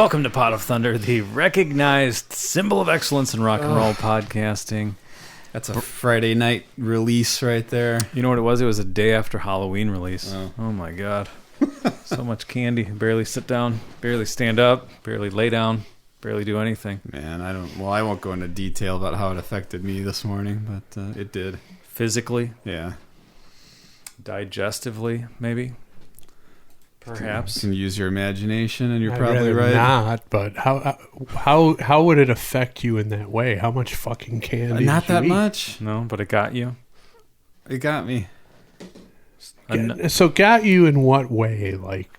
Welcome to Pot of Thunder, the recognized symbol of excellence in rock and roll podcasting. That's a Friday night release right there. You know what it was? It was a day after Halloween release. Oh my God. So much candy. Barely sit down, barely stand up, barely lay down, barely do anything. Man, I won't go into detail about how it affected me this morning, but it did. Physically? Yeah. Digestively, maybe? Perhaps. You can use your imagination, and you're I'd probably rather right. Not, but how would it affect you in that way? How much fucking candy? Not did you that eat? much. No, but it got you. It got me. So got you in what way? Like,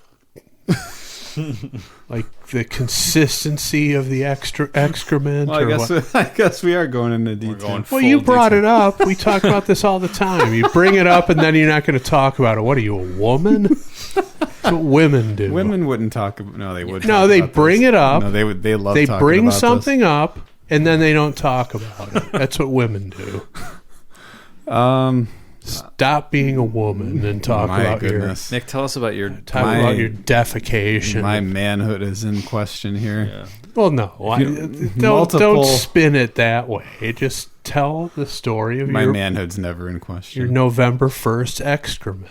like the consistency of the excrement? Well, or I guess we are going into detail. going well, you brought it up. We talk about this all the time. You bring it up, and then you're not going to talk about it. What are you, a woman? That's what women do. Women wouldn't talk about. No, they would. No, they bring it up. No, they would. They love. They talking bring about something up, and then they don't talk about it. That's what women do. Stop being a woman and talk about goodness. Nick, tell us about your... about your defecation. My manhood is in question here. Yeah. Well, no. Don't spin it that way. Just tell the story of my manhood's never in question. Your November 1st excrement.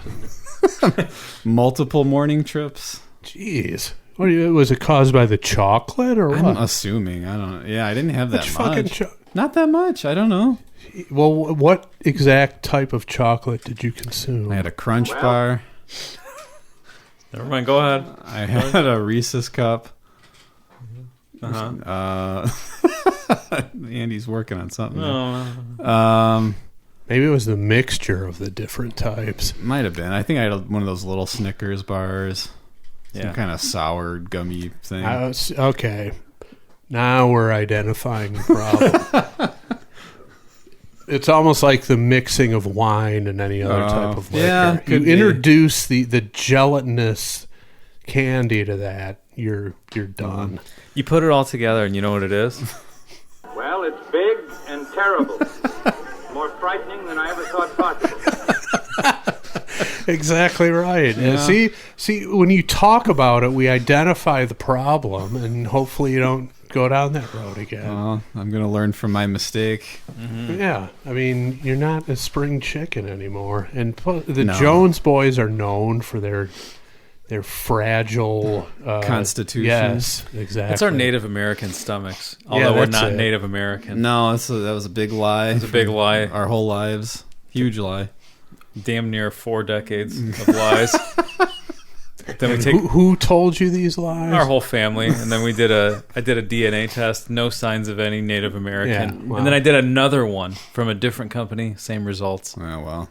Multiple morning trips. Jeez. Was it caused by the chocolate or what? I'm assuming. I don't know. Yeah, I didn't have that much. Fucking Not that much. I don't know. Well, what exact type of chocolate did you consume? I had a Crunch bar. Never mind, go ahead. I had a Reese's cup. Andy's working on something. Maybe it was the mixture of the different types. Might have been. I think I had one of those little Snickers bars. Some kind of sour gummy thing. Okay. Now we're identifying the problem. It's almost like the mixing of wine and any other type of liquor. Yeah, you introduce the gelatinous candy to that, you're done. You put it all together, and you know what it is? Well, it's big and terrible. More frightening than I ever thought possible. Exactly right. Yeah. See, when you talk about it, we identify the problem, and hopefully you don't go down that road again. Well, I'm going to learn from my mistake. Mm-hmm. Yeah, I mean, you're not a spring chicken anymore. And the Jones boys are known for their fragile constitutions. Yes, exactly. It's our Native American stomachs, although we're not Native American. No, that was a big lie. It's a big lie. Our whole lives. Huge lie. Damn near 4 decades of lies. Then we who told you these lies? Our whole family, and then I did a DNA test, no signs of any Native American. Yeah, wow. And then I did another one from a different company, same results. Oh, well.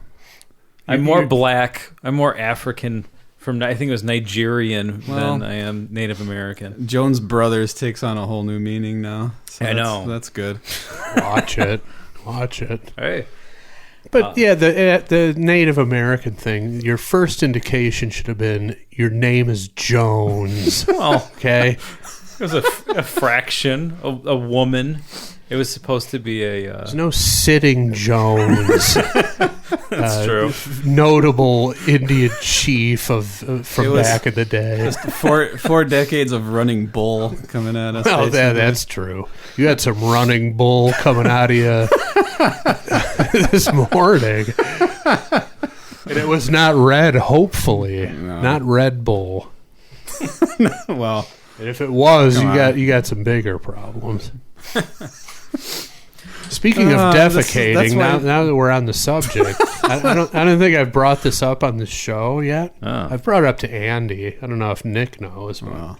I'm more black, I'm more African, I think it was Nigerian than I am Native American. Jones Brothers takes on a whole new meaning now. So I know. That's good. Watch it. Hey. But the Native American thing, your first indication should have been your name is Jones. Well, okay. It was a fraction, a woman. It was supposed to be There's no sitting Jones. That's true. Notable Indian chief from back in the day. Four decades of running bull coming at us. Oh, that's true. You had some running bull coming out of you this morning. And it was not red, hopefully. No. Not Red Bull. Well, and if it was, you got some bigger problems. Speaking of defecating, now that we're on the subject, I don't think I've brought this up on the show yet. Oh. I've brought it up to Andy. I don't know if Nick knows. But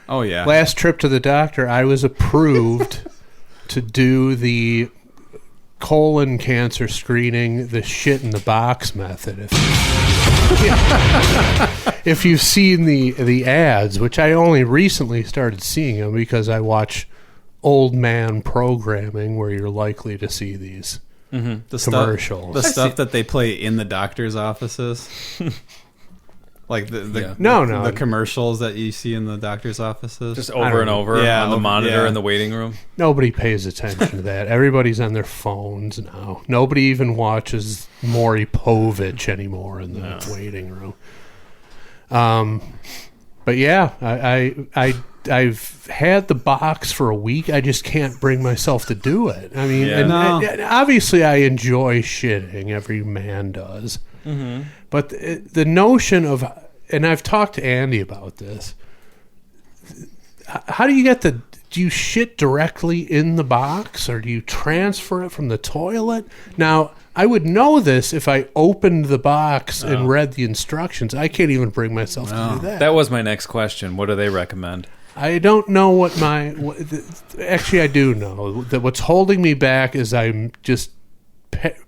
oh yeah. Last trip to the doctor, I was approved to do the colon cancer screening, the shit in the box method. If you've seen the ads, which I only recently started seeing them because I watch old man programming where you're likely to see these commercials. The stuff that they play in the doctor's offices. Like the commercials that you see in the doctor's offices. Just over and over on the monitor in the waiting room. Nobody pays attention to that. Everybody's on their phones now. Nobody even watches Maury Povich anymore in the waiting room. But yeah, I've had the box for a week. I just can't bring myself to do it. I mean, and obviously I enjoy shitting. Every man does. Mm-hmm. But the notion of, and I've talked to Andy about this, how do you get do you shit directly in the box, or do you transfer it from the toilet? Now, I would know this if I opened the box and read the instructions. I can't even bring myself to do that. That was my next question. What do they recommend? I don't know actually, I do know that what's holding me back is I'm just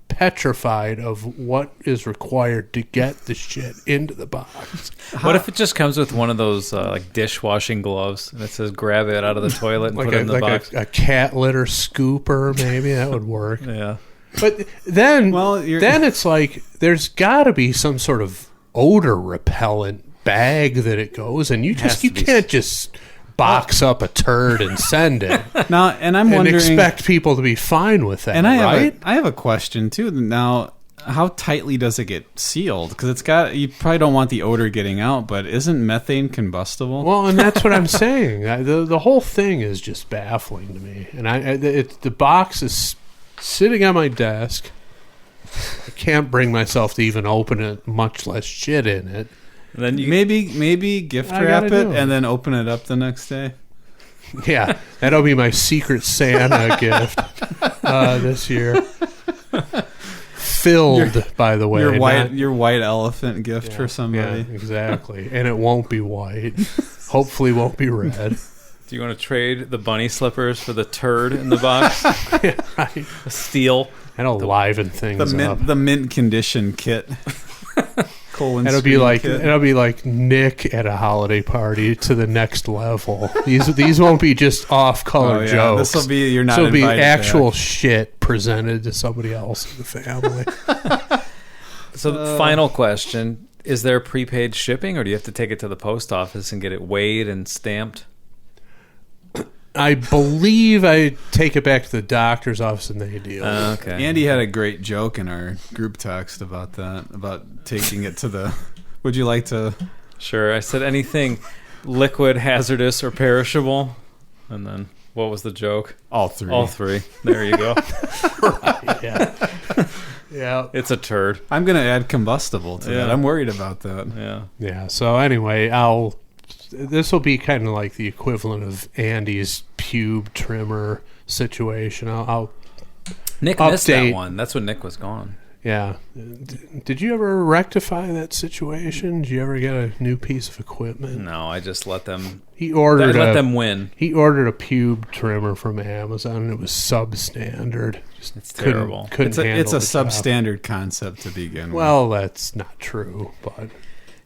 petrified of what is required to get the shit into the box. What if it just comes with one of those like dishwashing gloves and it says grab it out of the toilet and put it in the box? A cat litter scooper, maybe that would work. Yeah. But then it's like there's got to be some sort of odor repellent bag that it goes, and you can't just box up a turd and send it. Now, and I'm wondering, expect people to be fine with that. And I have a question too. Now, how tightly does it get sealed? Because you probably don't want the odor getting out, but isn't methane combustible? Well, and that's what I'm saying. The whole thing is just baffling to me. And the box is sitting on my desk. I can't bring myself to even open it, much less shit in it. And then you maybe gift wrap it and then open it up the next day. Yeah, that'll be my secret Santa gift this year. Filled, by the way. Your white elephant gift for somebody. Yeah, exactly. And it won't be white. Hopefully won't be red. Do you want to trade the bunny slippers for the turd in the box? Yeah, right. Steel. That'll liven things up. The mint condition kit. It'll be like Nick at a holiday party to the next level. These won't be just off-color jokes. This will be you're not invited. This will be actual shit presented to somebody else in the family. So the final question, is there prepaid shipping, or do you have to take it to the post office and get it weighed and stamped? I believe I take it back to the doctor's office and they deal. Okay. Andy had a great joke in our group text about that, about taking it to the... Would you like to... Sure. I said anything liquid, hazardous, or perishable. And then what was the joke? All three. All three. There you go. Right, yeah. Yeah. It's a turd. I'm going to add combustible to that. I'm worried about that. Yeah. Yeah. So anyway, this will be kind of like the equivalent of Andy's pube trimmer situation. Nick update. Missed that one. That's when Nick was gone. Yeah. Did you ever rectify that situation? Did you ever get a new piece of equipment? No, I just let them. Let them win. He ordered a pube trimmer from Amazon, and it was substandard. It's terrible. It's a substandard concept to begin with. Well, that's not true, but.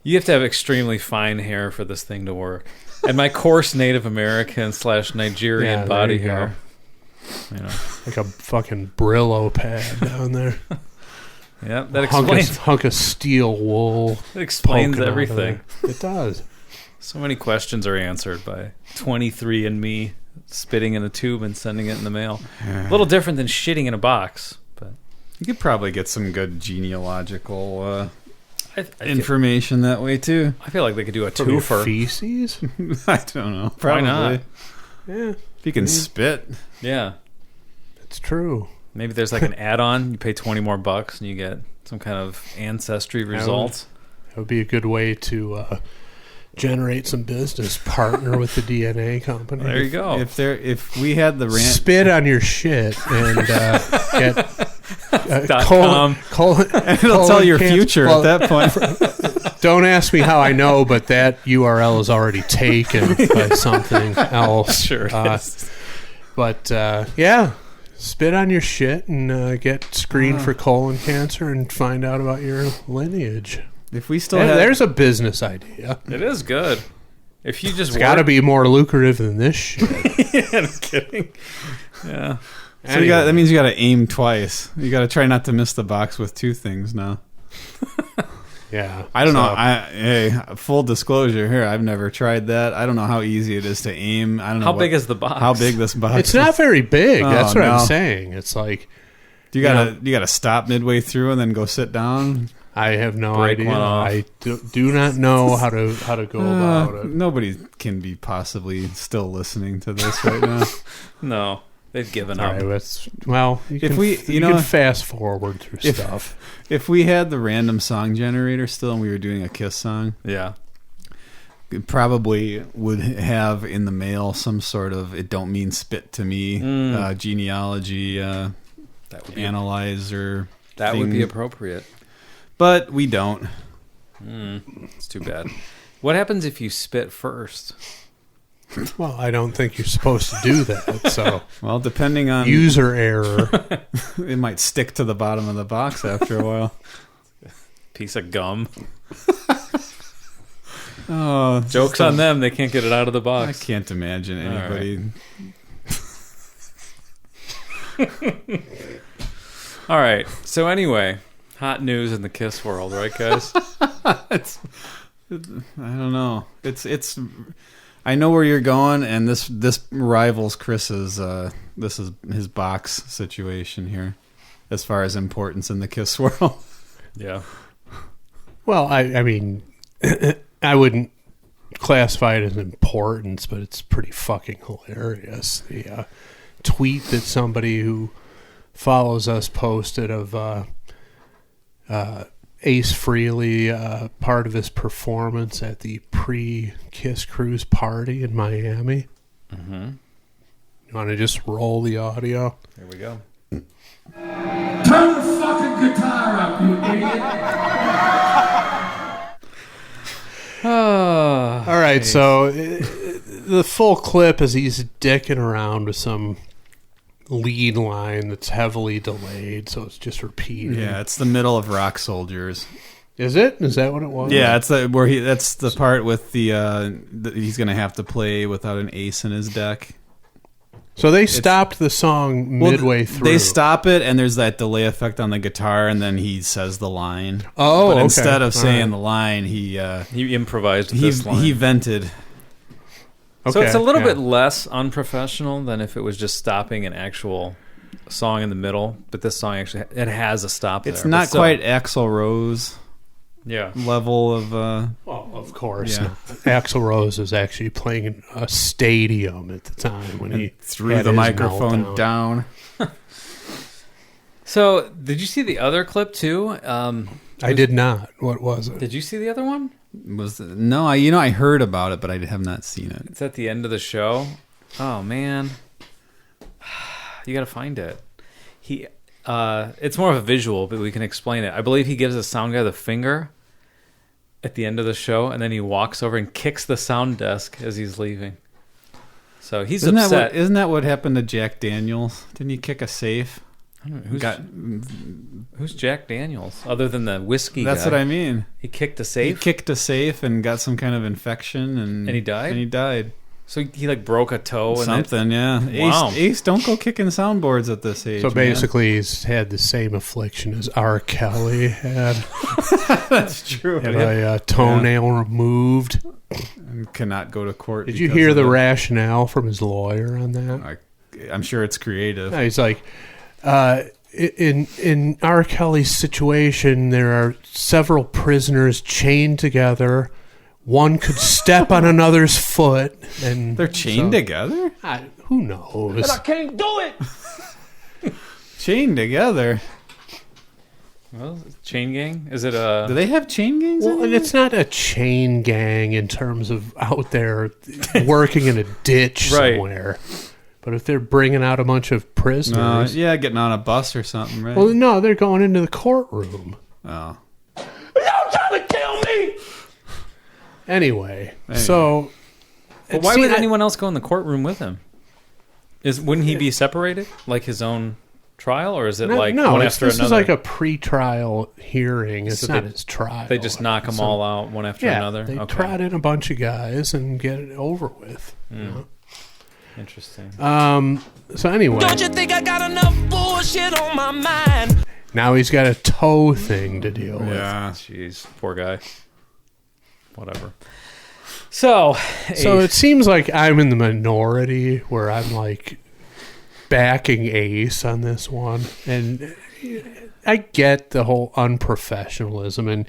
You have to have extremely fine hair for this thing to work. And my coarse Native American / Nigerian body hair. You know. Like a fucking Brillo pad down there. Yeah, that explains. Hunk of steel wool. It explains everything. It does. So many questions are answered by 23andMe spitting in a tube and sending it in the mail. A little different than shitting in a box. But you could probably get some good genealogical... information that way too. I feel like they could do a twofer. Feces? I don't know. Probably. Why not? Yeah. If you can spit. Yeah. It's true. Maybe there's like an add-on. You pay $20 more and you get some kind of ancestry results. That would be a good way to generate some business. Partner with the DNA company. There you go. If we had the spit on your shit and get .com. And it'll tell your future at that point. Don't ask me how I know, but that URL is already taken by something else. Sure it is. But yeah, spit on your shit and get screened for colon cancer and find out about your lineage. If we still there's a business idea. It is good. If you just it's got to be more lucrative than this shit. Yeah, no kidding. Yeah. So anyway. That means you got to aim twice. You got to try not to miss the box with two things now. Yeah. I don't know. Hey, full disclosure here. I've never tried that. I don't know how easy it is to aim. I don't know how big is the box. How big this box? It's not very big. That's what I'm saying. It's like you gotta stop midway through and then go sit down. I have no Break idea. one off. I do not know how to go about it. Nobody can be possibly still listening to this right now. No, they've given All up. right, you can fast forward through stuff. If we had the random song generator still and we were doing a Kiss song, Yeah. it probably would have in the mail some sort of "it don't mean spit to me" genealogy That would be analyzer. that thing. would be appropriate. But we don't. It's too bad. What happens if you spit first? Well, I don't think you're supposed to do that. So, Well, depending on user error. it might stick to the bottom of the box after a while. Piece of gum. Oh, Joke's on them. They can't get it out of the I box. can't imagine anybody. All right. So anyway, hot news in the Kiss world, right, guys? I don't know. It's. I know where you're going, and this rivals Chris's. This is his box situation here, as far as importance in the Kiss world. Yeah. Well, I mean, I wouldn't classify it as importance, but it's pretty fucking hilarious. The tweet that somebody who follows us posted of Ace Frehley, part of his performance at the pre-Kiss Cruise party in Miami. Mm-hmm. You want to just roll the audio? Here we go. Turn the fucking guitar up, you idiot! All right, so the full clip is he's dicking around with some lead line that's heavily delayed, so it's just repeating. Yeah, it's the middle of Rock Soldiers. Is it? Is that what it was? Yeah, it's that's the part with the he's gonna have to play without an ace in his deck. So they stopped the song midway through. They stop it, and there's that delay effect on the guitar, and then he says the line. Oh, but okay. instead of saying All right. the line, he improvised this line. he vented. So it's a Okay, little yeah. bit less unprofessional than if it was just stopping an actual song in the middle. But this song actually it has a stop. It's there, not but still. quite Axl Rose Yeah. level of. Well, of course. Yeah. not. Axl Rose was actually playing in a stadium at the time when he threw had the his microphone meltdown. down. So did you see the other clip too? I did not. What was it? Did you see the other one? I heard about it, but I have not seen it. It's at the end of the show. Oh man, you got to find it. It's more of a visual, but we can explain it. I believe he gives the sound guy the finger at the end of the show, and then he walks over and kicks the sound desk as he's leaving. So he's upset. Isn't that what happened to Jack Daniels? Didn't he kick a safe? I don't know, who's Jack Daniels other than the whiskey That's guy? what I mean. He kicked a He safe. kicked a safe and got some kind of infection, and he died? And he died. So he like broke a toe. Something, yeah. Wow. Ace, don't go kicking soundboards at this age. So man. basically, he's had the same affliction as R. Kelly had. That's true. Had a toenail removed. And cannot go to court. Did you because hear of the it. rationale from his lawyer on that? I'm sure it's creative. No, he's like, in R. Kelly's situation, there are several prisoners chained together. One could step on another's foot, and They're chained together? who knows? I can't do it! Chained together? Well, chain gang? Is it a? Do they have chain gangs? Well, and it's not a chain gang in terms of out there working in a ditch Right. somewhere. But if they're bringing out a bunch of prisoners, yeah, getting on a bus or something, right? well, no, they're going into the courtroom. Oh. Y'all trying to kill me! Anyway, so But why would anyone else go in the courtroom with him? Wouldn't he be separated, like his own trial, or is it like one after this another? is like a pre-trial hearing. It's So not they- his trial. They just knock them all out one after Yeah, another. they Okay. trot in a bunch of guys and get it over with. Interesting. So anyway, Don't you think I got enough bullshit on my mind? now he's got a toe thing to deal with. Yeah. Jeez, poor guy. Whatever. So So it seems like I'm in the minority where I'm like backing Ace on this one, and I get the whole unprofessionalism, and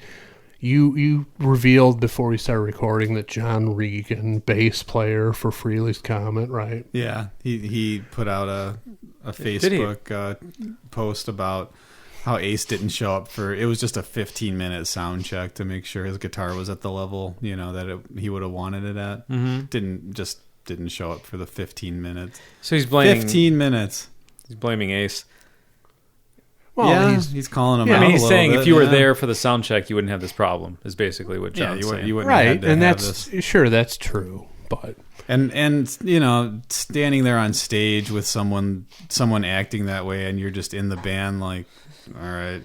you revealed before we started recording that John Regan, bass player for Freely's Comet, right? Yeah, he put out a Facebook post about how Ace didn't show up it was just a 15-minute sound check to make sure his guitar was at the level, that he would have wanted it at. Mm-hmm. Didn't show up for the 15 minutes. So he's blaming 15 minutes. He's blaming Ace. Well, yeah, he's calling him out. I mean, he's a saying bit, if you were there for the sound check, you wouldn't have this problem. Is basically what John's saying. You wouldn't right, have to and have that's this. sure that's true, but and standing there on stage with someone acting that way, and you're just in the band, like, all right.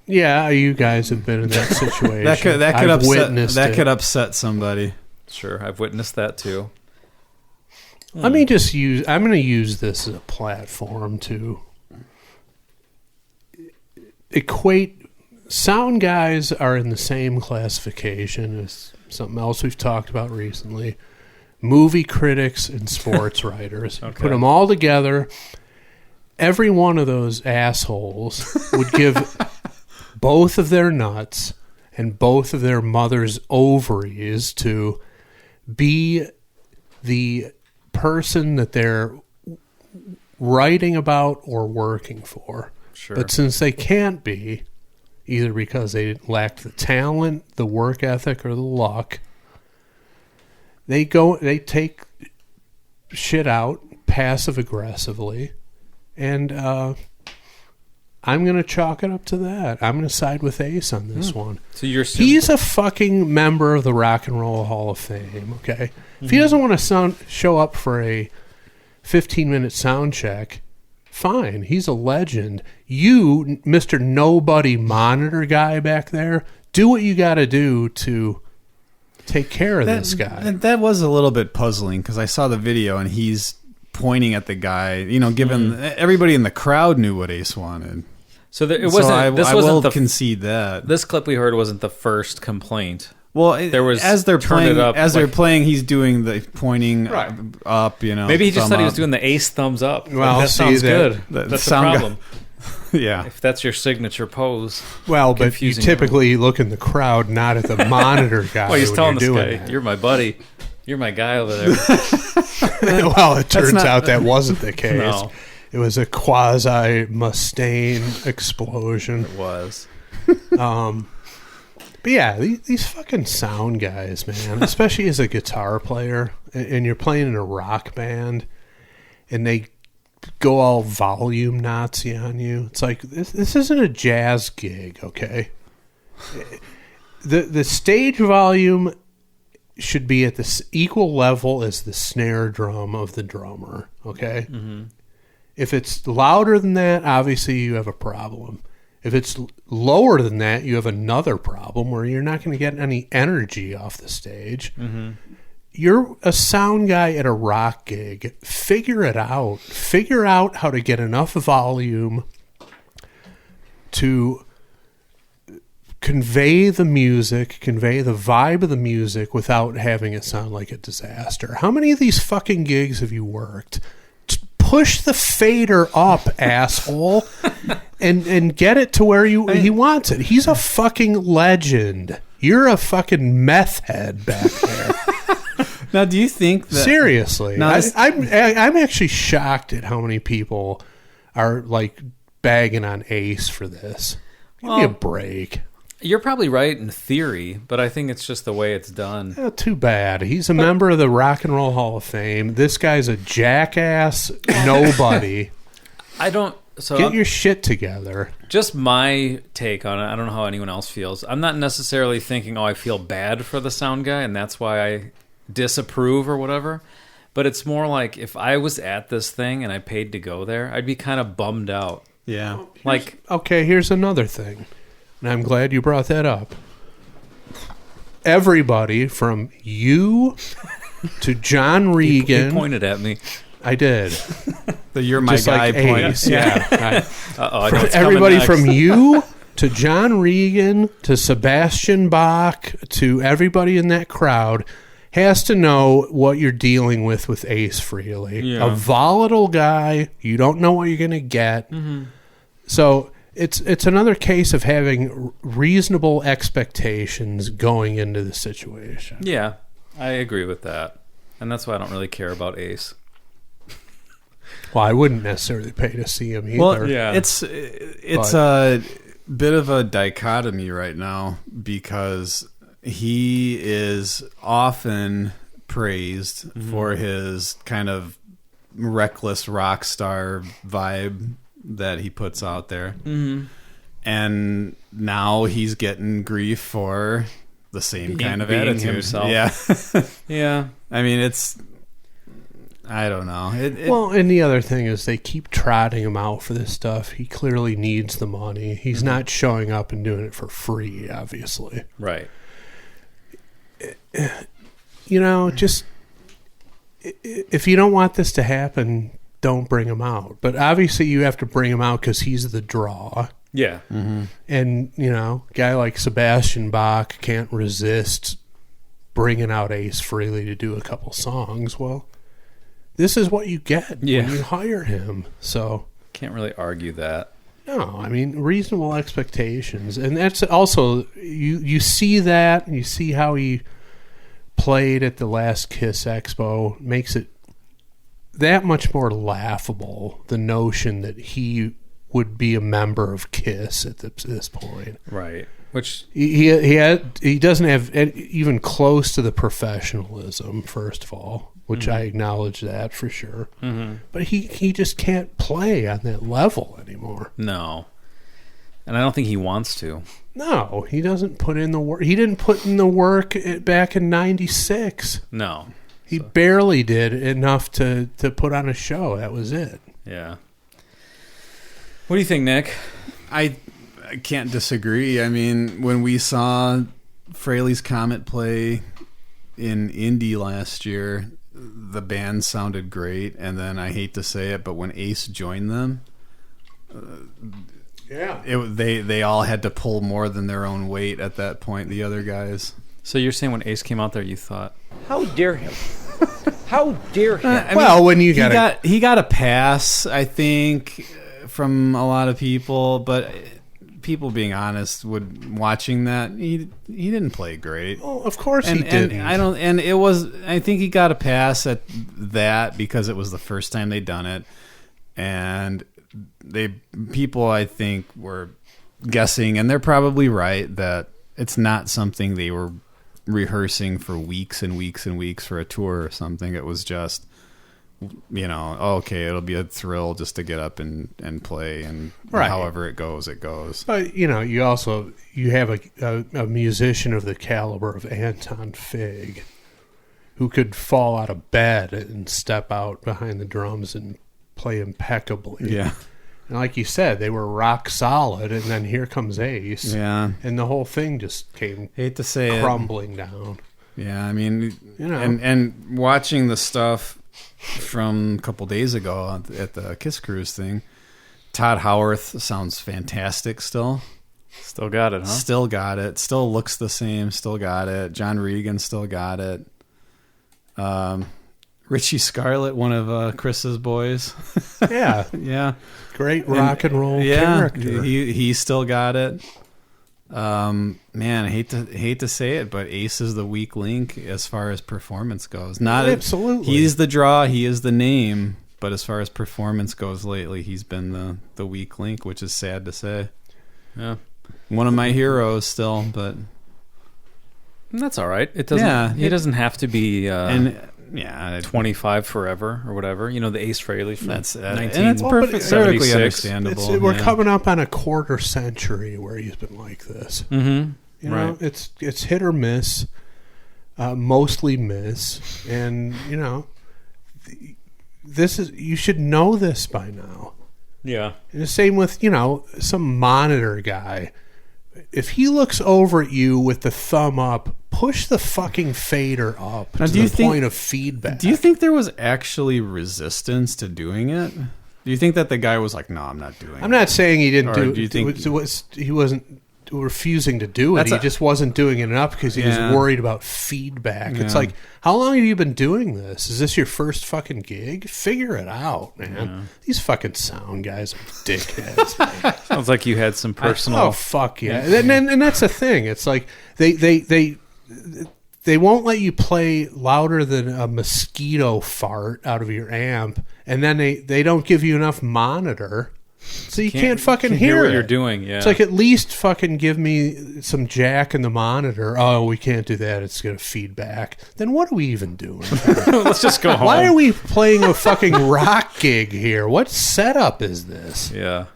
Yeah, you guys have been in that situation. that could upset somebody. Sure, I've witnessed that too. I'm going to use this as a platform to equate. Sound guys are in the same classification as something else we've talked about recently. Movie critics and sports writers. Okay. Put them all together. Every one of those assholes would give both of their nuts and both of their mother's ovaries to be the person that they're writing about or working for. Sure. But since they can't be, either because they lack the talent, the work ethic, or the luck, they take shit out passive aggressively, and I'm going to chalk it up to that. I'm going to side with Ace on this one. So he's a fucking member of the Rock and Roll Hall of Fame, okay? If he doesn't want to show up for a 15-minute sound check, fine. He's a legend. You, Mr. Nobody Monitor guy back there, do what you got to do to take care of this guy. That was a little bit puzzling because I saw the video and he's pointing at the guy. Given everybody in the crowd knew what Ace wanted. So it wasn't. I wasn't will concede that this clip we heard wasn't the first complaint. Well, there was as they're playing. They're playing, he's doing the pointing up. Maybe he just thought he was doing the Ace thumbs up. Well, that sounds good. That's the problem. Yeah, if that's your signature pose. Well, but you typically look in the crowd, not at the monitor guy. Well, he's telling this guy, that. "You're my buddy. You're my guy over there." Well, it turns out that wasn't the case. No. It was a quasi Mustaine explosion. It was. But yeah, these fucking sound guys, man, especially as a guitar player, and you're playing in a rock band, and they go all volume Nazi on you. It's like, this isn't a jazz gig, okay? The stage volume should be at this equal level as the snare drum of the drummer, okay? Mm-hmm. If it's louder than that, obviously you have a problem. If it's lower than that, you have another problem where you're not going to get any energy off the stage. Mm-hmm. You're a sound guy at a rock gig. Figure it out. Figure out how to get enough volume to convey the music, convey the vibe of the music without having it sound like a disaster. How many of these fucking gigs have you worked? Push the fader up, asshole, and get it to where he wants it. He's a fucking legend. You're a fucking meth head back there. Now, do you think that... Seriously. I'm actually shocked at how many people are, like, bagging on Ace for this. Give me a break. You're probably right in theory, but I think it's just the way it's done. Too bad. He's a member of the Rock and Roll Hall of Fame. This guy's a jackass nobody. Get your shit together. Just my take on it. I don't know how anyone else feels. I'm not necessarily thinking, I feel bad for the sound guy, and that's why I disapprove or whatever. But it's more like if I was at this thing and I paid to go there, I'd be kind of bummed out. Yeah. Here's another thing. And I'm glad you brought that up. Everybody from you to John Regan. He pointed at me. I did. The "you're my guy" point. Yeah. Everybody from you to John Regan to Sebastian Bach to everybody in that crowd has to know what you're dealing with Ace Frehley. Yeah. A volatile guy. You don't know what you're going to get. Mm-hmm. So... it's another case of having reasonable expectations going into the situation. Yeah, I agree with that. And that's why I don't really care about Ace. Well, I wouldn't necessarily pay to see him either. Well, Yeah. it's a bit of a dichotomy right now because he is often praised for his kind of reckless rock star vibe that he puts out there. Mm-hmm. And now he's getting grief for the same kind of being attitude. himself. Yeah. Yeah. I mean, I don't know. Well, and the other thing is they keep trotting him out for this stuff. He clearly needs the money. He's not showing up and doing it for free, obviously. Right. You know, just if you don't want this to happen, don't bring him out. But obviously you have to bring him out because he's the draw. Yeah. Mm-hmm. And, you know, a guy like Sebastian Bach can't resist bringing out Ace Frehley to do a couple songs. Well, this is what you get when you hire him. So Can't really argue that. no, I mean reasonable expectations, and that's also you see that, and you see how he played at the last Kiss Expo makes it that much more laughable. The notion that he would be a member of Kiss at this point, Right. Which, he doesn't have even close to the professionalism. First of all. Which I acknowledge that for sure. Mm-hmm. But he just can't play on that level anymore. no. And I don't think he wants to. No, he doesn't put in the work. He didn't put in the work back in '96. No. He barely did enough to put on a show. That was it. Yeah. What do you think, Nick? I can't disagree. I mean, when we saw Fraley's Comet play in Indy last year, the band sounded great, and then I hate to say it, but when Ace joined them, they all had to pull more than their own weight at that point. The other guys. So you're saying when Ace came out there, you thought, How dare him? How dare him? When you he got a pass, I think, from a lot of people, but people being honest, watching that, he didn't play great. Oh, of course he didn't. I think he got a pass at that because it was the first time they'd done it, and people I think were guessing, and they're probably right, that it's not something they were rehearsing for weeks and weeks and weeks for a tour or something. It was just, okay, it'll be a thrill just to get up and play, and however it goes, it goes. But you have a musician of the caliber of Anton Fig, who could fall out of bed and step out behind the drums and play impeccably. Yeah. And like you said, they were rock solid, and then here comes Ace. Yeah. And the whole thing just came Hate to say crumbling down. Yeah, I mean, and watching the stuff from a couple days ago at the Kiss Cruise thing, Todd Howarth sounds fantastic still. still got it, huh? Still got it. Still looks the same. Still got it. John Regan still got it. Richie Scarlett, one of Chris's boys. Yeah. Yeah. Great rock and roll character. He still got it. Man, I hate to say it, but Ace is the weak link as far as performance goes. Absolutely. He's the draw, he is the name, but as far as performance goes lately, he's been the weak link, which is sad to say. Yeah. One of my heroes still, but That's all right. It doesn't. Yeah, he doesn't have to be 25 forever or whatever. The Ace Frehley from That's 1976. understandable. We're coming up on a quarter century where he's been like this. Mm-hmm. Right. It's hit or miss, mostly miss, and this is, you should know this by now. Yeah. And the same with some monitor guy. If he looks over at you with the thumb up, push the fucking fader up to the point of feedback. Do you think there was actually resistance to doing it? Do you think that the guy was like, "No, I'm not doing it"? I'm not saying he didn't Or do it. do you think he wasn't refusing to do it. He just wasn't doing it enough because he was worried about feedback. It's like, how long have you been doing this? Is this your first fucking gig? Figure it out, man. These fucking sound guys are dickheads. Man. Sounds like you had some personal. Oh fuck yeah! And that's the thing. It's like they won't let you play louder than a mosquito fart out of your amp, and then they don't give you enough monitor. So you can't fucking hear what it. you're doing. Yeah, it's like, at least fucking give me some jack in the monitor. Oh, we can't do that. It's going to feedback. Then what are we even doing? Let's just go home. Why are we playing a fucking rock gig here? What setup is this? Yeah.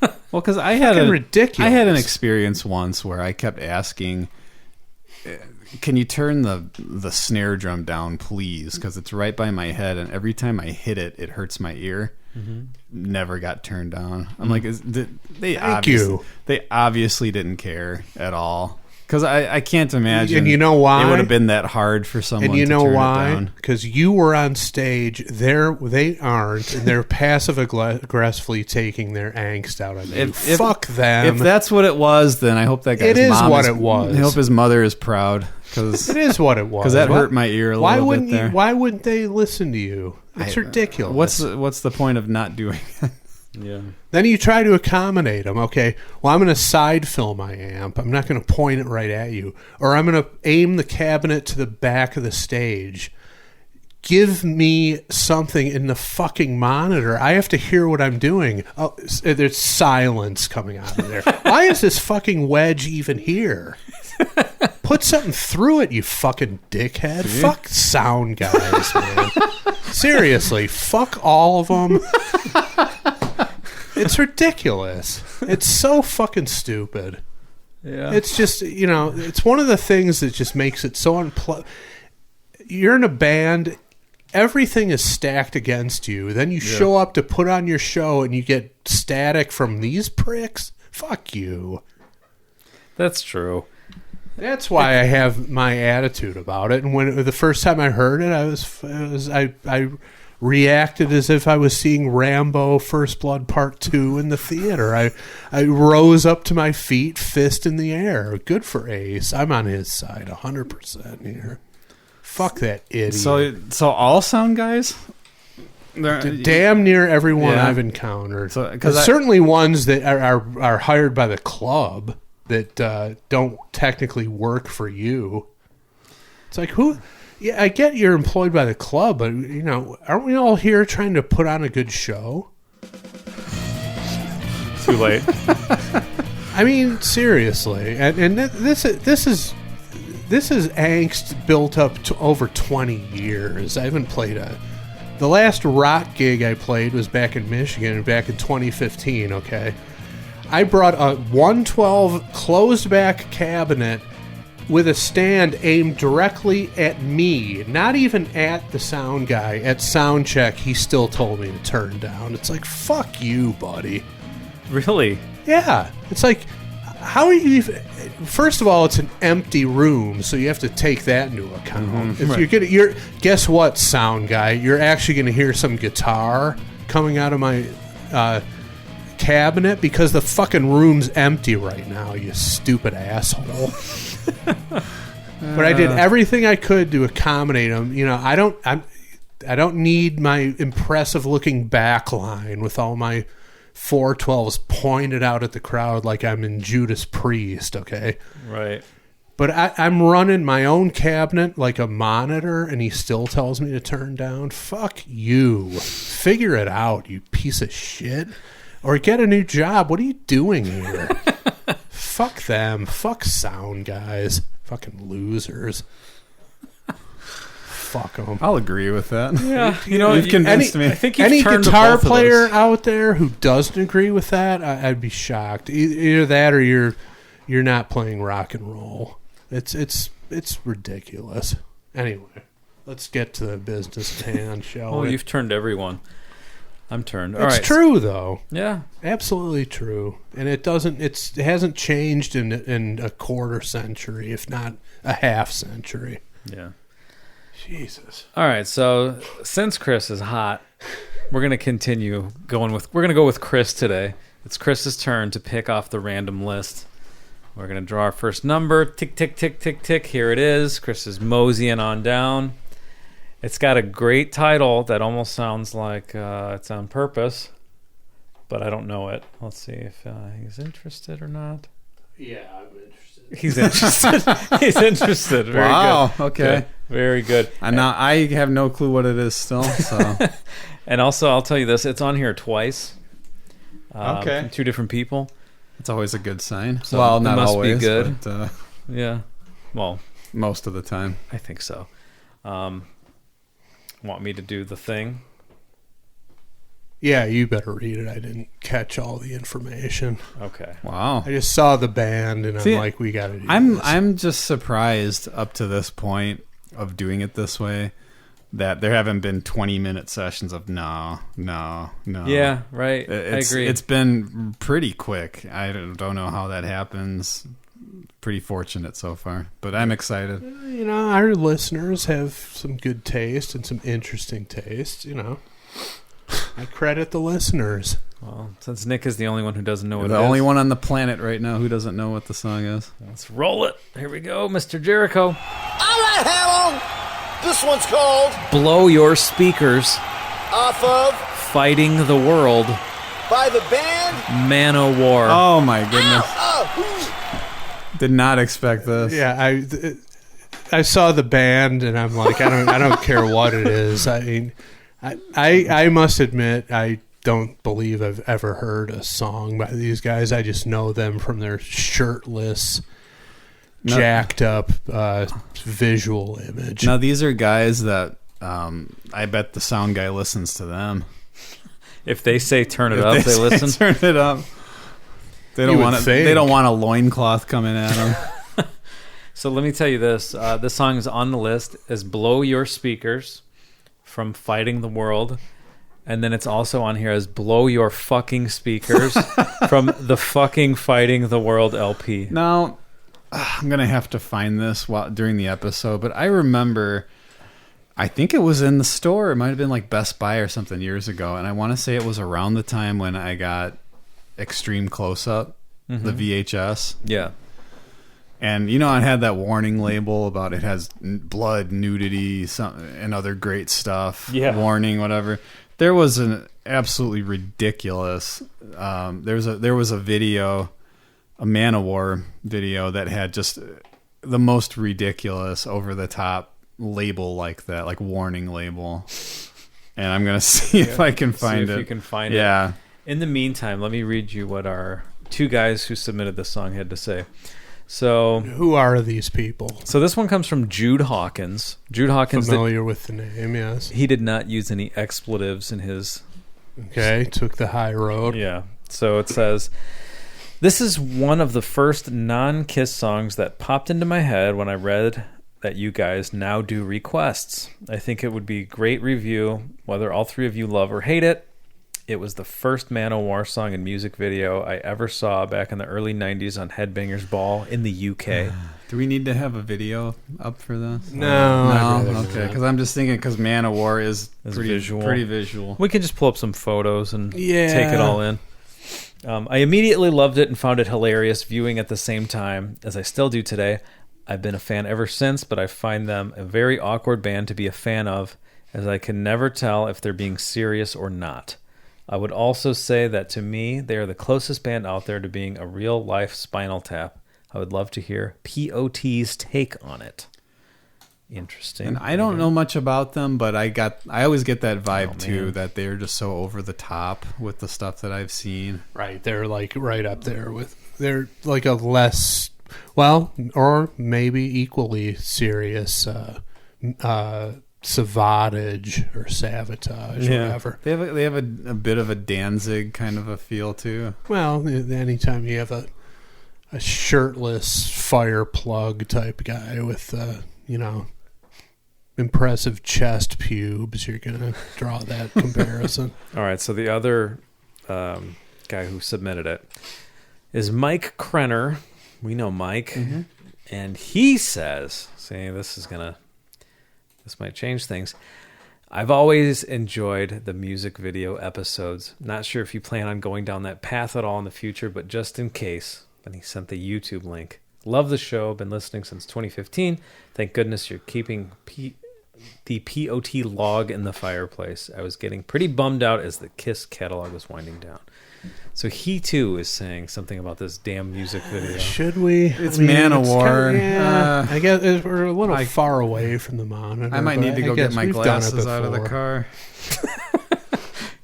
Well, because I had ridiculous. I had an experience once where I kept asking, "Can you turn the snare drum down, please? Because it's right by my head, and every time I hit it, it hurts my ear." Never got turned down. I'm like, they obviously didn't care at all. Because I can't imagine. And you know why? It would have been that hard for someone. And you know to turn why? It down. Because you were on stage. They aren't, and they're passive aggressively taking their angst out on you. Fuck them. If that's what it was, then I hope that guy's It is mom what it was. I hope his mother is proud. Cause, it is what it was. Because that hurt my ear a little bit there. Why wouldn't they listen to you? It's ridiculous. What's the point of not doing it? Yeah. Then you try to accommodate them. Okay, well, I'm going to side fill my amp. I'm not going to point it right at you. Or I'm going to aim the cabinet to the back of the stage. Give me something in the fucking monitor. I have to hear what I'm doing. Oh, there's silence coming out of there. Why is this fucking wedge even here? Put something through it, you fucking dickhead. See? Fuck sound guys, man. Seriously, fuck all of them. It's ridiculous. It's so fucking stupid. Yeah. It's just, it's one of the things that just makes it so unpleasant. You're in a band, everything is stacked against you. Then you show up to put on your show and you get static from these pricks. Fuck you. That's true. That's why I have my attitude about it. And when the first time I heard it, I reacted as if I was seeing Rambo First Blood Part 2 in the theater. I rose up to my feet, fist in the air. Good for Ace. I'm on his side 100% here. Fuck that idiot. So all sound guys? Damn near everyone I've encountered. Certainly ones that are hired by the club that don't technically work for you. It's like, who... Yeah, I get you're employed by the club, but, aren't we all here trying to put on a good show? Too late. I mean, seriously. And this is angst built up to over 20 years. I haven't played the last rock gig I played was back in Michigan, back in 2015, okay? I brought a 112 closed back cabinet with a stand aimed directly at me, not even at the sound guy. At sound check, he still told me to turn down. It's like, fuck you, buddy. Really? Yeah. It's like, how are you even... First of all, it's an empty room, so you have to take that into account. If guess what, sound guy? You're actually going to hear some guitar coming out of my cabinet because the fucking room's empty right now, you stupid asshole. But I did everything I could to accommodate him. I don't need my impressive looking back line with all my 412s pointed out at the crowd like I'm in Judas Priest, okay? Right. But I'm running my own cabinet like a monitor, and he still tells me to turn down. Fuck you. Figure it out, you piece of shit. Or get a new job. What are you doing here? Fuck them. Fuck sound guys. Fucking losers. Fuck them. I'll agree with that. Yeah, you've convinced me. I think you've any turned to guitar both of player those. out there who doesn't agree with that, I'd be shocked. Either that, or you're not playing rock and roll. It's ridiculous. Anyway, let's get to the business at hand, shall we? You've turned everyone. I'm turned. All It's right. true, though. Yeah. Absolutely true. And it hasn't changed in a quarter century, if not a half century. Yeah. Jesus. All right. So since Chris is hot, we're going to continue going with. We're going to go with Chris today. It's Chris's turn to pick off the random list. We're going to draw our first number. Tick, tick, tick, tick, tick. Here it is. Chris is moseying on down. It's got a great title that almost sounds like it's on purpose, but I don't know it. Let's see if he's interested or not. Yeah, I'm interested. He's interested. He's interested. Very Wow, good. okay. Good. Very good. And now I have no clue what it is still. So And also, I'll tell you this. It's on here twice. Okay. From two different people. it's always a good sign. So well, it not must be always, good. but Yeah. Well, most of the time. I think so. Want me to do the thing? Yeah, you better read it. I didn't catch all the information. Okay. Wow. I just saw the band, and See, I'm like, we got to do this. I'm just surprised up to this point of doing it this way that there haven't been 20-minute sessions of no. Yeah, right. I agree. It's been pretty quick. I don't know how that happens. Pretty fortunate so far, but I'm excited. You know, our listeners have some good taste and some interesting taste, you know. I credit the listeners. Well, since Nick is the only one who doesn't know what The it is. only one on the planet right now who doesn't know what the song is. Let's roll it. Here we go, Mr. Jericho. All right, Hammo. This one's called Blow Your Speakers. Off of Fighting the World. by the band. Manowar. Oh my goodness. Oh, Did not expect this. Yeah, I saw the band, and I'm like, I don't care what it is. I mean, I must admit, I don't believe I've ever heard a song by these guys. I just know them from their shirtless, jacked up visual image. Now these are guys that I bet the sound guy listens to them. If they say turn it If up, they say listen. Turn it up. They You don't would want to. think. They don't want a loincloth coming at them. So let me tell you this. This song is on the list as Blow Your Speakers from Fighting the World. And then it's also on here as Blow Your Fucking Speakers from the fucking Fighting the World LP. Now, I'm gonna have to find this during the episode, but I remember. I think it was in the store. It might have been like Best Buy or something years ago, and I want to say it was around the time when I got Extreme Close Up, the VHS. Yeah. And you know, it had that warning label about it has blood, nudity, and other great stuff. Yeah. Warning, whatever. There was an absolutely ridiculous. There was a video, a Manowar video that had just the most ridiculous, over the top label like that, like warning label. And I'm gonna see if I can find it. See if you can find it. Yeah. In the meantime, let me read you what our two guys who submitted this song had to say. So Who are these people? this one comes from Jude Hawkins. Jude Hawkins, Familiar with the name, yes. he did not use any expletives in his... Okay, took the high road. Yeah. So it says, this is one of the first non-Kiss songs that popped into my head when I read that you guys now do requests. I think it would be a great review, whether all three of you love or hate it. It was the first Manowar song and music video I ever saw back in the early 90s on Headbangers Ball in the UK. Do we need to have a video up for this? No. No. Okay. Because I'm just thinking, because Manowar is It's pretty visual. Pretty visual. We can just pull up some photos and Yeah. take it all in. I immediately loved it and found it hilarious viewing at the same time, as I still do today. I've been a fan ever since, but I find them a very awkward band to be a fan of, as I can never tell if they're being serious or not. I would also say that to me, they are the closest band out there to being a real-life Spinal Tap. I would love to hear POT's take on it. Interesting. And I don't know much about them, but I always get that vibe Oh, too, man. that they're just so over the top with the stuff that I've seen. Right, they're like right up there with... They're like a less... Well, or maybe equally serious Savatage or Sabotage or whatever. They have a bit of a Danzig kind of a feel too. Well, anytime you have a shirtless fire plug type guy with, impressive chest pubes, you're going to draw that comparison. All right, so the other guy who submitted it is Mike Krenner. We know Mike. And he says, see, this might change things. I've always enjoyed the music video episodes. Not sure if you plan on going down that path at all in the future, but just in case, And he sent the YouTube link. Love the show. Been listening since 2015. Thank goodness you're keeping the POT log in the fireplace. I was getting pretty bummed out as the Kiss catalog was winding down. So he too is saying something about this damn music video. Should we? It's Manowar. I guess we're a little far away from the monitor. I might need to go get my glasses out of the car.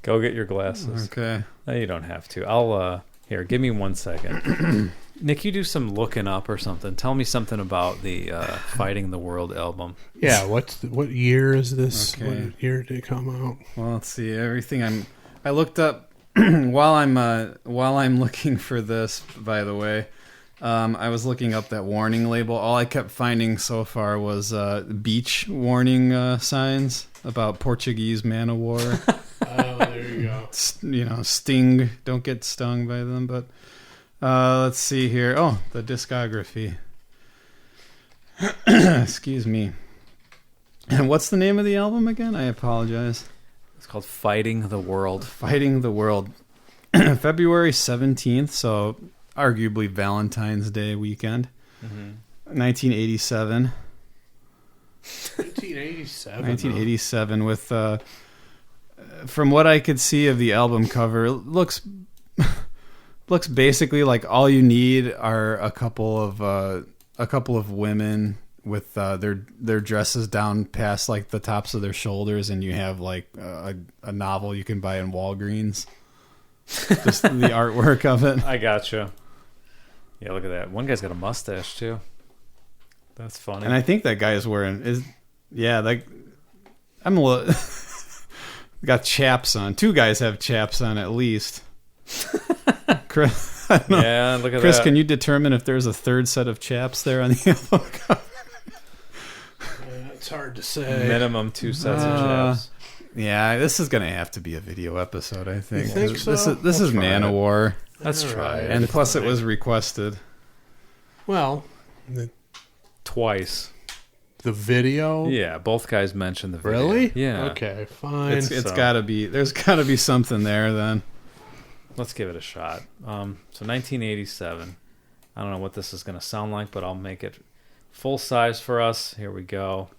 Go get your glasses. Okay. No, you don't have to. I'll here. Give me 1 second. Nick, you do some looking up or something. Tell me something about the Fighting the World album. Yeah. What year is this? Okay. What year did it come out? Well, let's see. I looked up while I'm looking for this. By the way, I was looking up that warning label. All I kept finding so far was beach warning signs about Portuguese Manowar. Oh, there you go. Sting. Don't get stung by them. But let's see here. Oh, the discography. Excuse me. And what's the name of the album again? I apologize. It's called Fighting the World. Fighting the World. February 17th, so arguably Valentine's Day weekend. 1987. 1987 with from what I could see of the album cover, it looks basically like all you need are a couple of women with their dresses down past like the tops of their shoulders, and you have like a novel you can buy in Walgreens. Just the artwork of it. I gotcha. Yeah, look at that. One guy's got a mustache too. That's funny. And I think that guy is wearing I'm a little got chaps on. Two guys have chaps on at least. Chris, yeah, look at Chris, that. can you determine if there's a third set of chaps there on the album cover? It's hard to say. Minimum 2 sets of chaps. Yeah, this is going to have to be a video episode, I think. You think so? This is Manowar. Let's try it. And plus it was requested. Well, Twice. the video. Yeah, both guys mentioned the video. Really? Yeah. Okay, fine. It's So- got to be. There's got to be something there then. Let's give it a shot. So 1987. I don't know what this is going to sound like, but I'll make it full size for us. Here we go.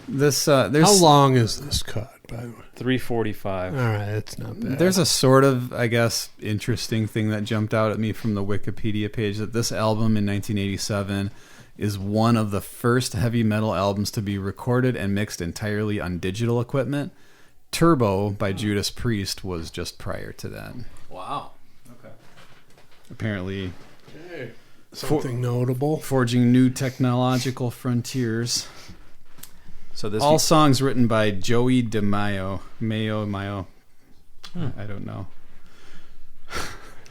There's How long is this cut, by the way? 3:45. All right, it's not bad. There's a sort of, I guess, interesting thing that jumped out at me from the Wikipedia page that this album in 1987 is one of the first heavy metal albums to be recorded and mixed entirely on digital equipment. Turbo by Judas Priest was just prior to that. Wow. Okay. Apparently Okay. Something notable. forging new technological frontiers. So this All songs written by Joey DeMaio. Mayo. I don't know.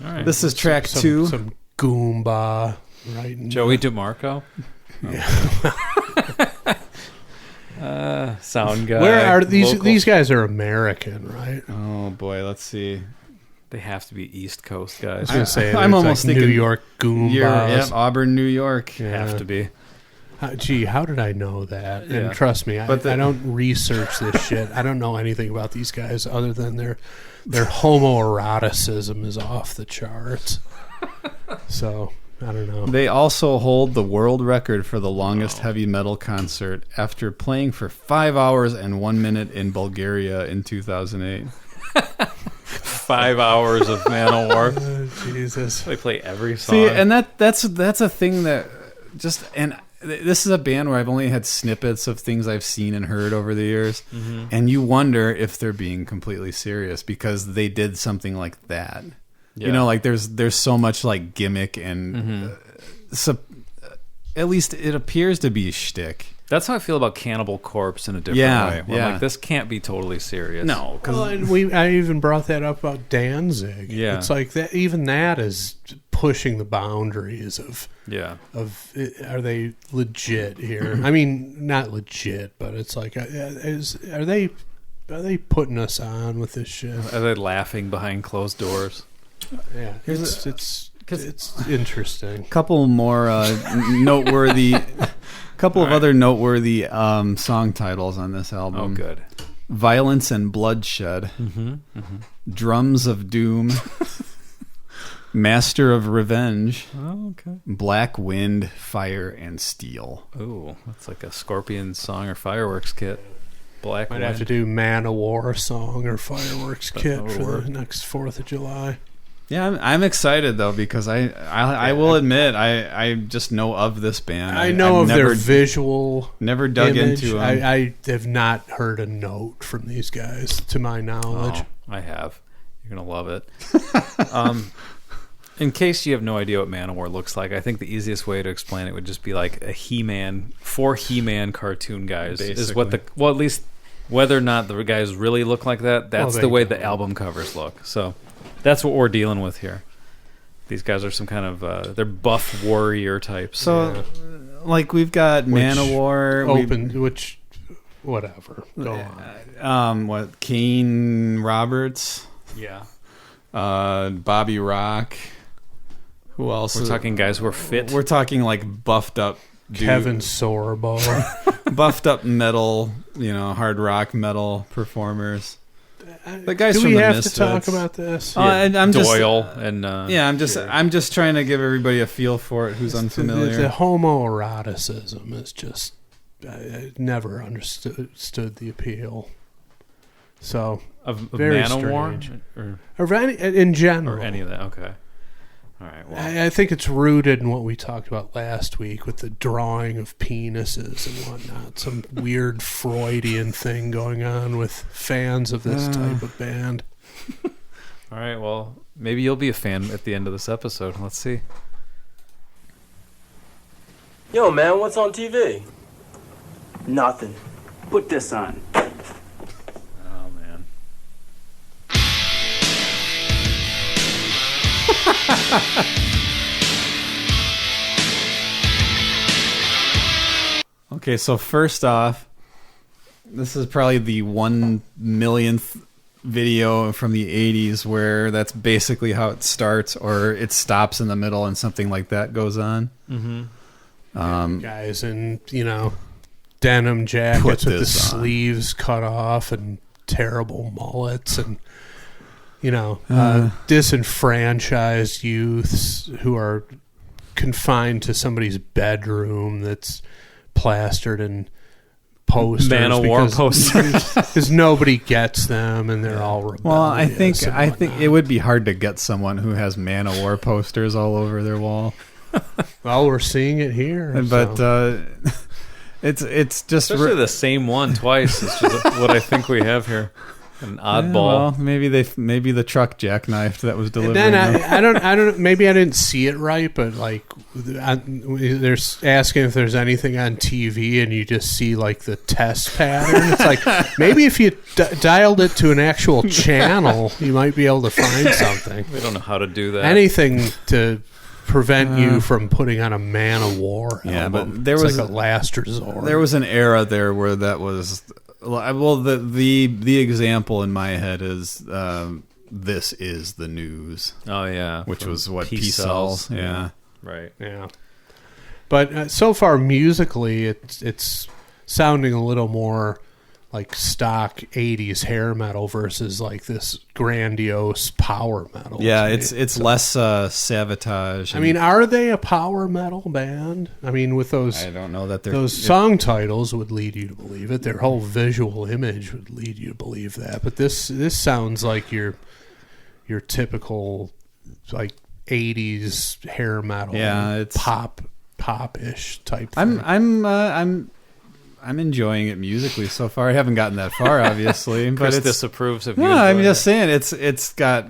all right. This is track 2. Some Goomba, right? Joey DeMarco. Sound guy. Where are these? local. These guys are American, right? Oh boy, let's see. They have to be East Coast I guys. was gonna say I'm it's almost like thinking New York Goombas. Auburn, New York. Yeah. Have to be. Gee, how did I know that? Yeah. And trust me, I But don't research this shit. I don't know anything about these guys other than their homoeroticism is off the charts. So I don't know. They also hold the world record for the longest heavy metal concert after playing for 5 hours and 1 minute in Bulgaria in 2008. 5 hours of Manowar. Oh, Jesus. They play every song. See, and that's a thing that just this is a band where I've only had snippets of things I've seen and heard over the years, and you wonder if they're being completely serious because they did something like that. Yeah. You know, like there's so much like gimmick and at least it appears to be shtick. That's how I feel about Cannibal Corpse in a different Yeah, way. Where I'm yeah. like, this can't be totally serious. No, Well, and I even brought that up about Danzig. Yeah. It's like that. Even that is pushing the boundaries of Yeah. are they legit here? I mean, not legit, but it's like are they putting us on with this shit? Are they laughing behind closed doors? Yeah, it's interesting. couple more noteworthy other noteworthy song titles on this album. Oh, good. Violence and Bloodshed, Drums of Doom, Master of Revenge, Oh, okay. Black Wind, Fire, and Steel. Ooh, that's like a Scorpion song or fireworks kit. Black Might Wind. have to do Manowar song or fireworks kit would for work. the next 4th of July. Yeah, I'm excited though because I will admit I just know of this band. I know I've of never, their visual never dug image. into them. I have not heard a note from these guys, to my knowledge. Oh, I have. You're gonna love it. In case you have no idea what Manowar looks like, I think the easiest way to explain it would just be like a He-Man, 4 He-Man cartoon guys. Is what Basically. at least whether or not the guys really look like that, that's Well, the way they the album covers look. So that's what we're dealing with here. These guys are some kind of they're buff warrior types. So, like we've got Manowar, Which whatever. Go on. what Kane Roberts, yeah, Bobby Rock. Who else? we're talking guys who are fit. We're talking like buffed up Kevin Sorbo. buffed up metal, hard rock metal performers. The guys Do from we the have Misfits. to talk about this? And I'm Doyle just, and I'm just trying to give everybody a feel for it who's unfamiliar. The homoeroticism is just I never understood the appeal. So of very Manowar strange. or in general, any of that. Okay, all right. Well, I think it's rooted in what we talked about last week with the drawing of penises and whatnot. Some weird Freudian thing going on with fans of this type of band. all right. Well, maybe you'll be a fan at the end of this episode. Let's see. Yo, man, what's on TV? Nothing. Put this on. Oh man. Okay, so first off, this is probably the 1 millionth video from the 80s where that's basically how it starts, or it stops in the middle and something like that goes on. Guys in, denim jackets Put with the this on. sleeves cut off and terrible mullets and, disenfranchised youths who are confined to somebody's bedroom that's plastered in posters. Manowar posters. Because nobody gets them and they're all rebellious. Well, I think whatnot. it would be hard to get someone who has Manowar posters all over their wall. Well, we're seeing it here. But so. it's just Especially the same one twice. It's just what I think we have here. An oddball. Well, maybe the truck jackknifed that was delivering. Then them. I don't. Maybe I didn't see it right, but like, they're asking if there's anything on TV, and you just see like the test pattern. It's like maybe if you dialed it to an actual channel, you might be able to find something. We don't know how to do that. Anything to prevent you from putting on a Manowar album. Yeah, but there It's was like a last resort. There was an era there where that was. Well, the example in my head is This Is the News. Oh yeah, which from was what Peace P-Cells. Cells. Yeah. Right. Yeah. But so far musically, it's sounding a little more like stock 80s hair metal versus like this grandiose power metal. Yeah, it's less Savatage. I mean, are they a power metal band? I mean, with those, I don't know that they're those song titles would lead you to believe it. Their whole visual image would lead you to believe that. But this sounds like your typical like 80s hair metal. Yeah, it's pop-ish type thing. I'm enjoying it musically so far. I haven't gotten that far, obviously, but Chris it's disapproves of. No, I'm just saying it's got.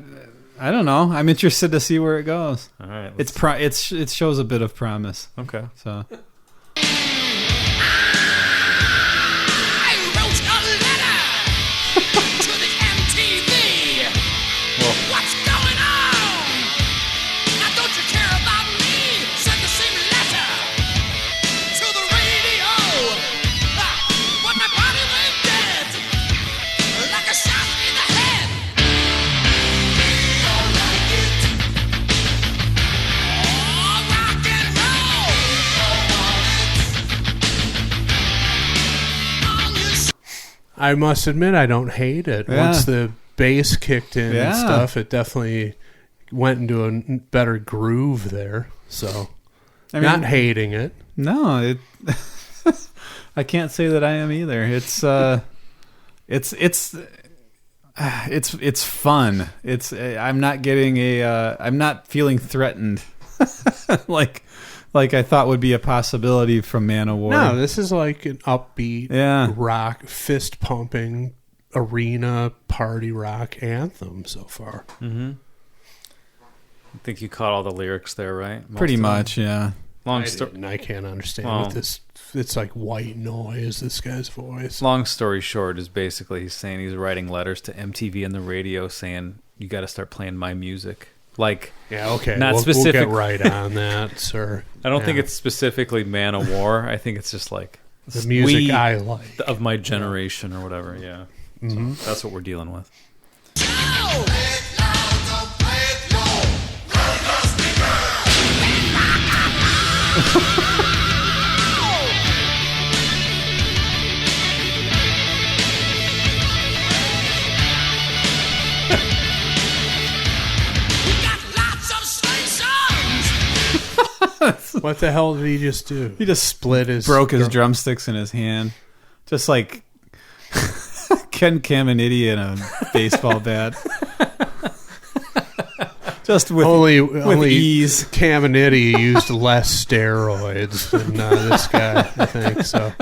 I don't know. I'm interested to see where it goes. All right, it shows a bit of promise. Okay, so. I wrote a letter to the MTV. What's going on? Now don't you care about me? Send the same letter to the radio. But my body went dead like a shot in the head. Don't like it. Oh, rock and roll. I must admit, I don't hate it. Yeah. Once the bass kicked in and Yeah. stuff, it definitely went into a better groove there. So, I mean, not hating it. No, I can't say that I am either. It's fun. I'm not getting I'm not feeling threatened like I thought would be a possibility from Manowar. No, this is like an upbeat rock, fist pumping arena party rock anthem so far. Mm-hmm. I think you caught all the lyrics there, right? Pretty much, yeah. Long story. I can't understand what this. It's like white noise. This guy's voice. Long story short is basically he's saying he's writing letters to MTV and the radio saying you got to start playing my music. Like, yeah, okay, not we'll specific. We'll get right on that, sir. I don't think it's specifically Manowar. I think it's just like the music I like of my generation or whatever. Yeah, mm-hmm. So that's what we're dealing with. What the hell did he just do? He just broke his drumsticks in his hand, just like Ken Caminiti in a baseball bat. Just with only ease. Caminiti used less steroids than this guy, I think. So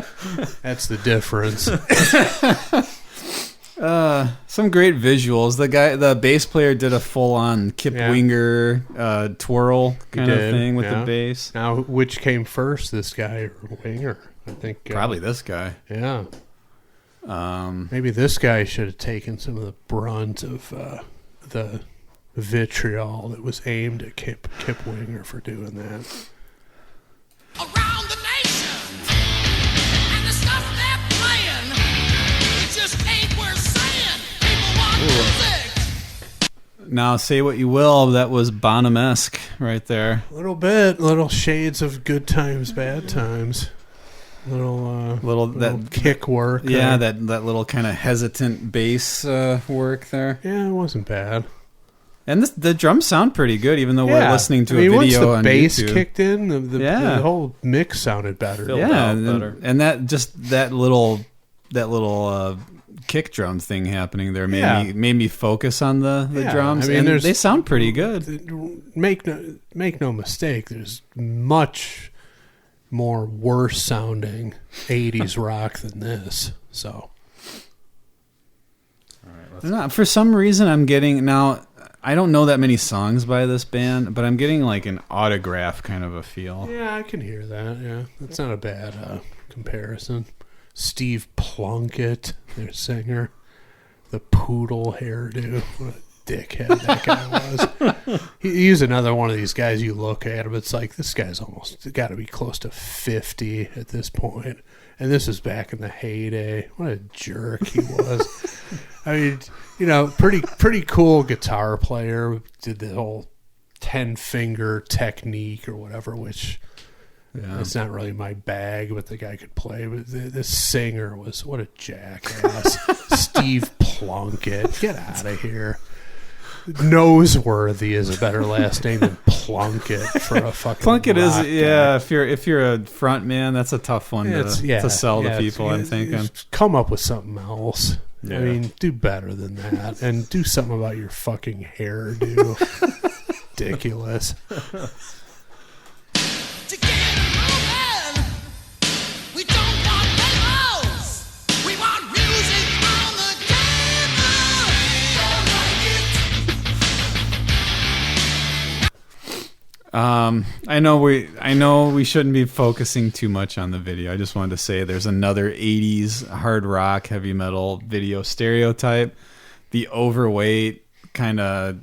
that's the difference. Some great visuals. The bass player did a full-on Kip Winger twirl kind of thing with the bass. Now, which came first, this guy or Winger? I think probably this guy. Yeah. Maybe this guy should have taken some of the brunt of the vitriol that was aimed at Kip Winger for doing that. Around the nation, and the stuff they're playing, it just ain't worth saying. People want music. Now, say what you will, that was Bonham-esque right there. A little bit, little shades of Good Times, Bad Times. Little kick work. Yeah, that little kind of hesitant bass work there. Yeah, it wasn't bad. And the drums sound pretty good, even though we're listening to a video once the on bass YouTube. kicked in, the whole mix sounded better. And that little kick drum thing happening there made me focus on the drums. I mean, and they sound pretty good. Make no mistake, there's much more worse sounding 80s rock than this. So, all right, for some reason, I'm getting now. I don't know that many songs by this band, but I'm getting like an Autograph kind of a feel. Yeah, I can hear that. Yeah, that's not a bad comparison. Steve Plunkett, their singer, the poodle hairdo. What a dickhead that guy was. He's another one of these guys you look at him, it's like this guy's almost got to be close to 50 at this point. And this is back in the heyday. What a jerk he was. I mean, pretty cool guitar player. Did the whole 10-finger technique or whatever, which it's not really my bag, but the guy could play. But the singer was, what a jackass. Steve Plunkett. Get out of here. Noseworthy is a better last name than Plunkett for a fucking Plunkett is guy. if you're a front man, that's a tough one to sell to people. I'm thinking, come up with something else. Yeah. I mean, do better than that, and do something about your fucking hairdo. Ridiculous. To get moving, we don't want labels. We want music on the table. I know we shouldn't be focusing too much on the video. I just wanted to say there's another 80s hard rock, heavy metal video stereotype. The overweight, kind of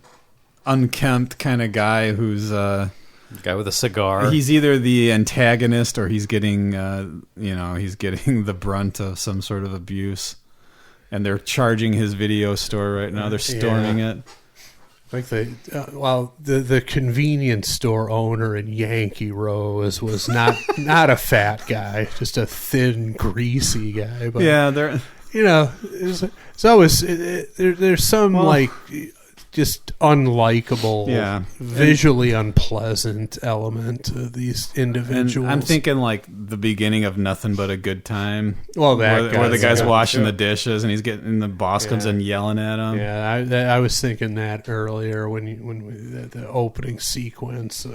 unkempt kind of guy who's guy with a cigar. He's either the antagonist or he's getting the brunt of some sort of abuse. And they're charging his video store right now. They're storming it. Like the convenience store owner in Yankee Rose was not a fat guy, just a thin, greasy guy. But yeah, they're it's always there's some like just unlikable, Yeah. visually unpleasant element of these individuals. And I'm thinking like the beginning of Nothing But a Good Time. Well, that where the guy's yeah. washing the dishes and he's getting the boss comes in yelling at him. Yeah, I was thinking that earlier when the opening sequence,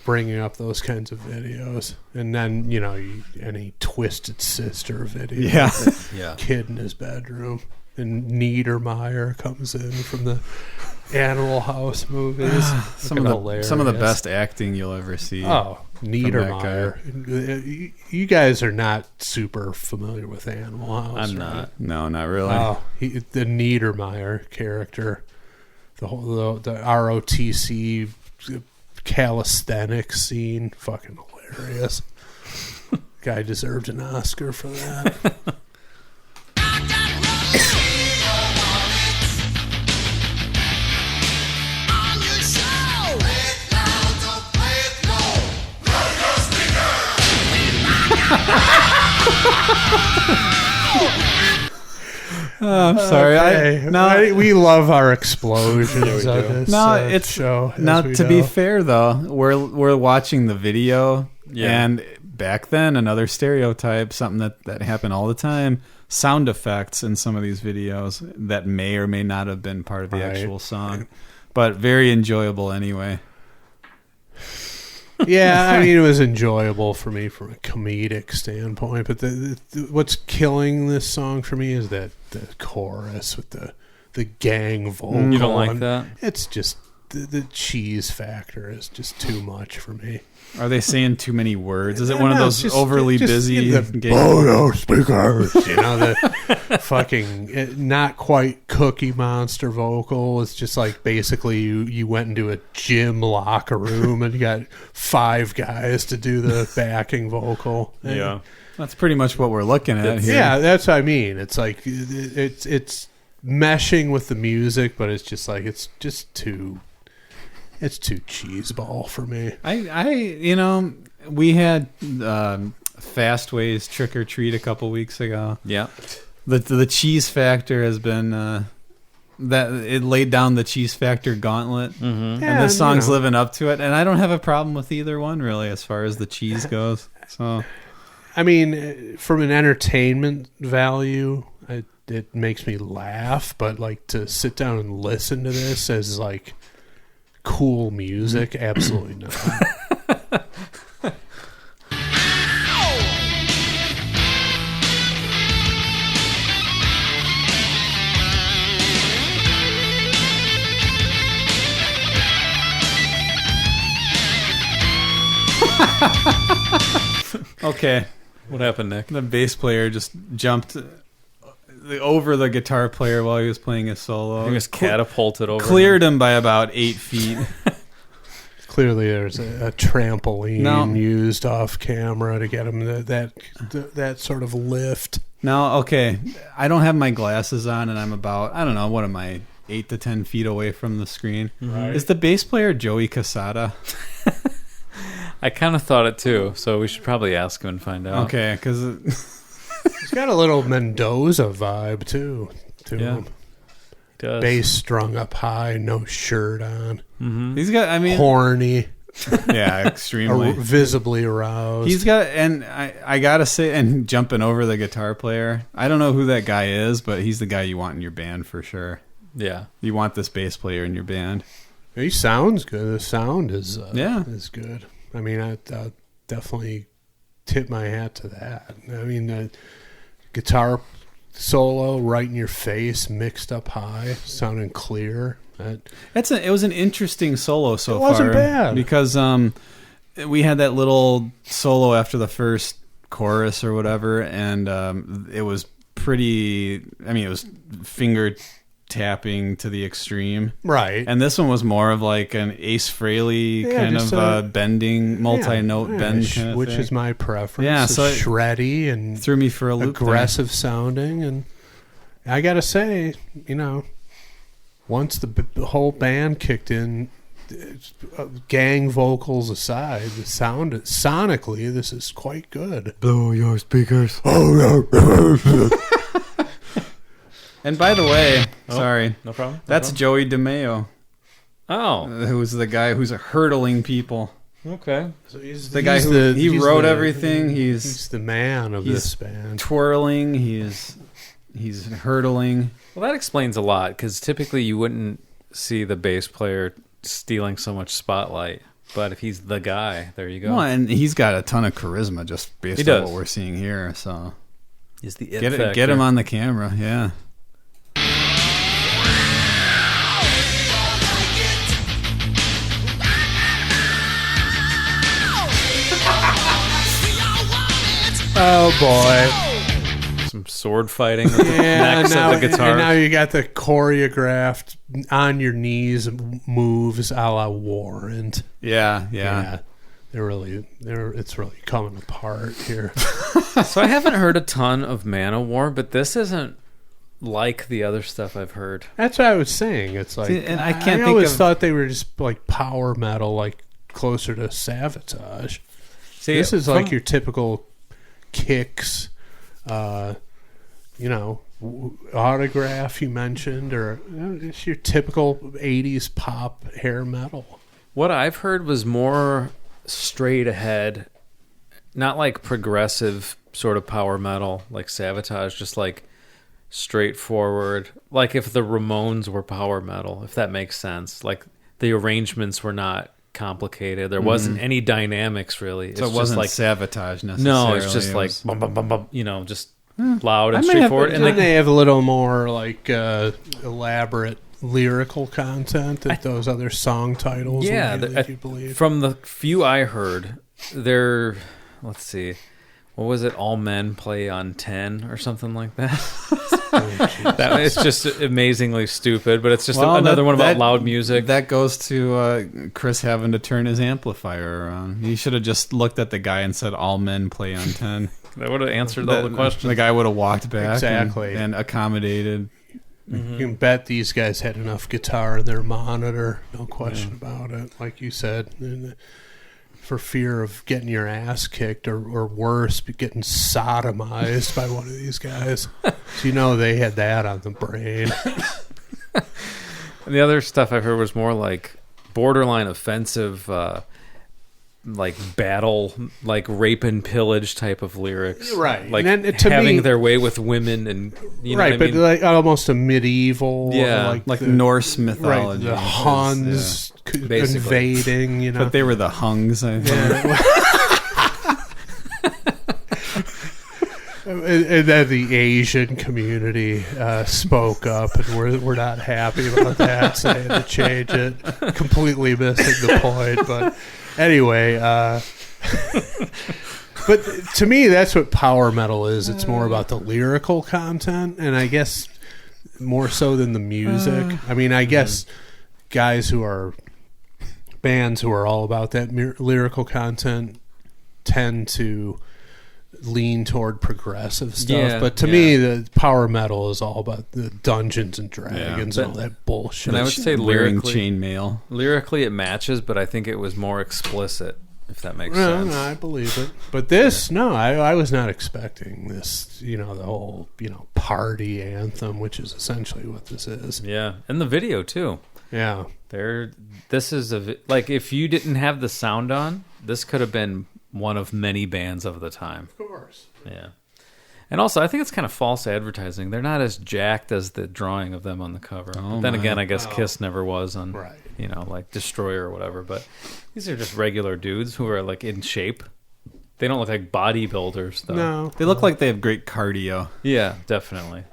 bringing up those kinds of videos, and then any Twisted Sister video, kid in his bedroom, and Niedermeyer comes in from the Animal House movies. Some of the best acting you'll ever see. Oh, Niedermeyer. You guys are not super familiar with Animal House. I'm not. No, not really. Oh, the Niedermeyer character, the ROTC calisthenics scene, fucking hilarious. Guy deserved an Oscar for that. I'm sorry. Okay. We love our explosions on this show. Now, to be fair, though, we're watching the video, and back then, another stereotype, something that happened all the time, sound effects in some of these videos that may or may not have been part of the actual song, but very enjoyable anyway. Yeah, I mean, it was enjoyable for me from a comedic standpoint, but what's killing this song for me is that the chorus with the gang vocal. You don't like that? It's just the cheese factor is just too much for me. Are they saying too many words? Is it one of those overly busy speakers? The fucking not quite Cookie Monster vocal. It's just like basically you went into a gym locker room and you got 5 guys to do the backing vocal. Yeah, that's pretty much what we're looking at here. Yeah, that's what I mean. It's like it's meshing with the music, but it's just like it's too cheeseball for me. We had Fastway's Trick or Treat a couple weeks ago. Yeah, the cheese factor has been that it laid down the cheese factor gauntlet, and this song's living up to it. And I don't have a problem with either one really, as far as the cheese goes. So, I mean, from an entertainment value, it makes me laugh. But like to sit down and listen to this as like cool music, absolutely not. Okay, what happened, Nick? The bass player just jumped over the guitar player while he was playing his solo. He was catapulted over. Cleared him by about 8 feet. Clearly, there's a trampoline used off camera to get him that sort of lift. Now, okay, I don't have my glasses on, and I'm about, I don't know, what am I, 8 to 10 feet away from the screen? Right. Is the bass player Joey Casada? I kind of thought it too, so we should probably ask him and find out. Okay, because he's got a little Mendoza vibe too to him. He does. Bass strung up high, no shirt on. Mm-hmm. He's got, I mean, horny. Yeah, extremely visibly aroused. He's got, and I gotta say, and jumping over the guitar player, I don't know who that guy is, but he's the guy you want in your band for sure. Yeah, you want this bass player in your band. He sounds good. The sound is is good. I mean, I definitely tip my hat to that. I mean, guitar solo right in your face, mixed up high, sounding clear. It was an interesting solo so far. It wasn't bad because we had that little solo after the first chorus or whatever, and it was pretty. I mean, it was finger tapping to the extreme, right? And this one was more of like an Ace Frehley kind of bending, multi-note bend kind of which thing. Is my preference. Yeah, so shreddy and threw me for a loop. Aggressive sounding, and I gotta say, once the whole band kicked in, gang vocals aside, the sound sonically, this is quite good. Blow your speakers. And by the way, sorry, no problem. That's Joey DeMeo. Oh, who's the guy who's hurdling people. Okay. So he's the guy who he wrote everything. He's the man of this band. Twirling. He's hurdling. Well, that explains a lot because typically you wouldn't see the bass player stealing so much spotlight. But if he's the guy, there you go. Well, and he's got a ton of charisma just based on what we're seeing here. So he's the it factor. Get him on the camera. Yeah. Oh boy. Some sword fighting with the necks of the guitar. And now you got the choreographed on your knees moves a la Warrant. Yeah. It's really coming apart here. So I haven't heard a ton of Manowar, but this isn't like the other stuff I've heard. That's what I was saying. It's like, and I always thought they were just like power metal, like closer to Sabotage. See, this is like your typical Kicks, Autograph you mentioned, or it's your typical 80s pop hair metal. What I've heard was more straight ahead, not like progressive sort of power metal like Sabotage, just like straightforward, like if the Ramones were power metal, if that makes sense. Like the arrangements were not complicated. There wasn't any dynamics really. So it wasn't like Sabotage necessarily. No, it's just like bum, bum, bum, bum, just loud and straightforward. And they have a little more like elaborate lyrical content that those other song titles. Yeah, would you believe? From the few I heard, they're, let's see, what was it? All Men Play on 10 or something like that. It's just amazingly stupid, but it's just another one about loud music. That goes to Chris having to turn his amplifier around. He should have just looked at the guy and said, "All men play on 10." That would have answered all the questions. The guy would have walked back exactly and accommodated. You can bet these guys had enough guitar in their monitor, no question about it. Like you said, for fear of getting your ass kicked or worse, getting sodomized by one of these guys. So they had that on the brain. And the other stuff I've heard was more like borderline offensive, like battle, like rape and pillage type of lyrics. Right. Like and having their way with women and, you know right, what I mean? but like almost a medieval. Yeah. Like Norse mythology. Right, the Huns invading, But they were the Hungs, I think. Yeah. And then the Asian community spoke up, and we're not happy about that, so they had to change it. Completely missing the point, but anyway. But to me, that's what power metal is. It's more about the lyrical content, and I guess more so than the music. I mean, I guess bands who are all about that lyrical content tend to lean toward progressive stuff, but to me the power metal is all about the Dungeons and Dragons and all that bullshit. And I would say wearing chainmail. Lyrically it matches, but I think it was more explicit, if that makes sense. No, I believe it. But this, I was not expecting this, the whole, party anthem, which is essentially what this is. Yeah, and the video too. Yeah. This is like if you didn't have the sound on, this could have been one of many bands of the time. Of course. Yeah. And also, I think it's kind of false advertising. They're not as jacked as the drawing of them on the cover. But then again, I guess Kiss never was on, like Destroyer or whatever. But these are just regular dudes who are like in shape. They don't look like bodybuilders, though. No. They look like they have great cardio. Yeah, definitely.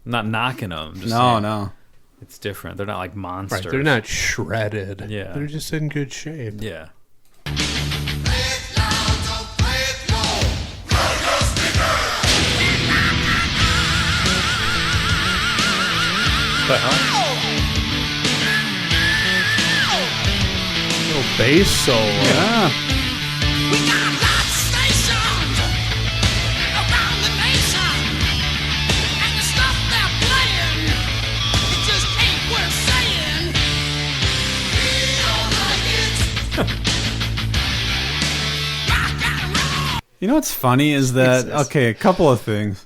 I'm not knocking them. Just no. It's different. They're not like monsters. Right, they're not shredded. Yeah. They're just in good shape. Yeah. The hell? Little bass solo. Yeah. We got lots stations around the nation, and the stuff they're playing, it just ain't worth saying. We don't like it. Rock and roll. You know what's funny is that, a couple of things.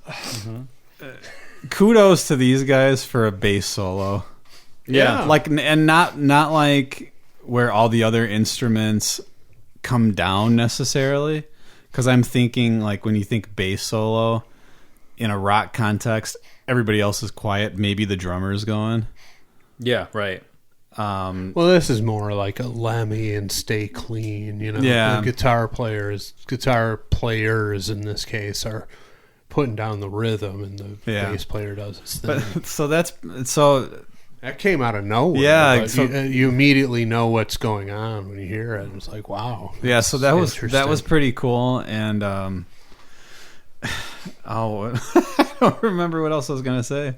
kudos to these guys for a bass solo. Yeah. Like, and not like where all the other instruments come down necessarily. Because I'm thinking, like, when you think bass solo in a rock context, everybody else is quiet. Maybe the drummer's going. Yeah, right. Well, this is more like a Lemmy and Stay Clean, you know. Yeah. The guitar players in this case are putting down the rhythm, and the bass player does his thing. But that came out of nowhere. Yeah, but so- you immediately know what's going on when you hear it. It's like, wow. Yeah, so that was interesting. pretty cool, and I don't remember what else I was gonna say.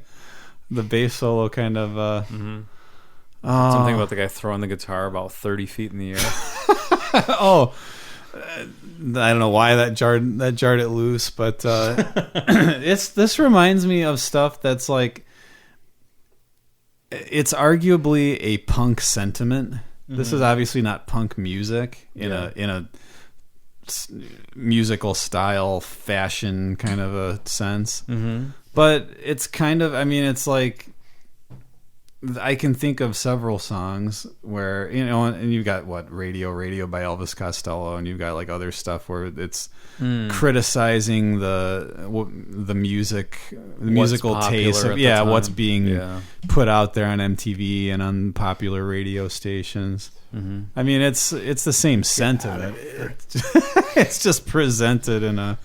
The bass solo kind of Something about the guy throwing the guitar about 30 feet in the air. I don't know why that jarred it loose, but this reminds me of stuff that's like, it's arguably a punk sentiment. This is obviously not punk music in a musical style fashion kind of a sense, but it's kind of, I mean, it's like, I can think of several songs where, you know, and you've got Radio by Elvis Costello, and you've got like other stuff where it's criticizing the musical taste of what's being put out there on MTV and on popular radio stations. I mean, it's the same sentiment. It's just presented in a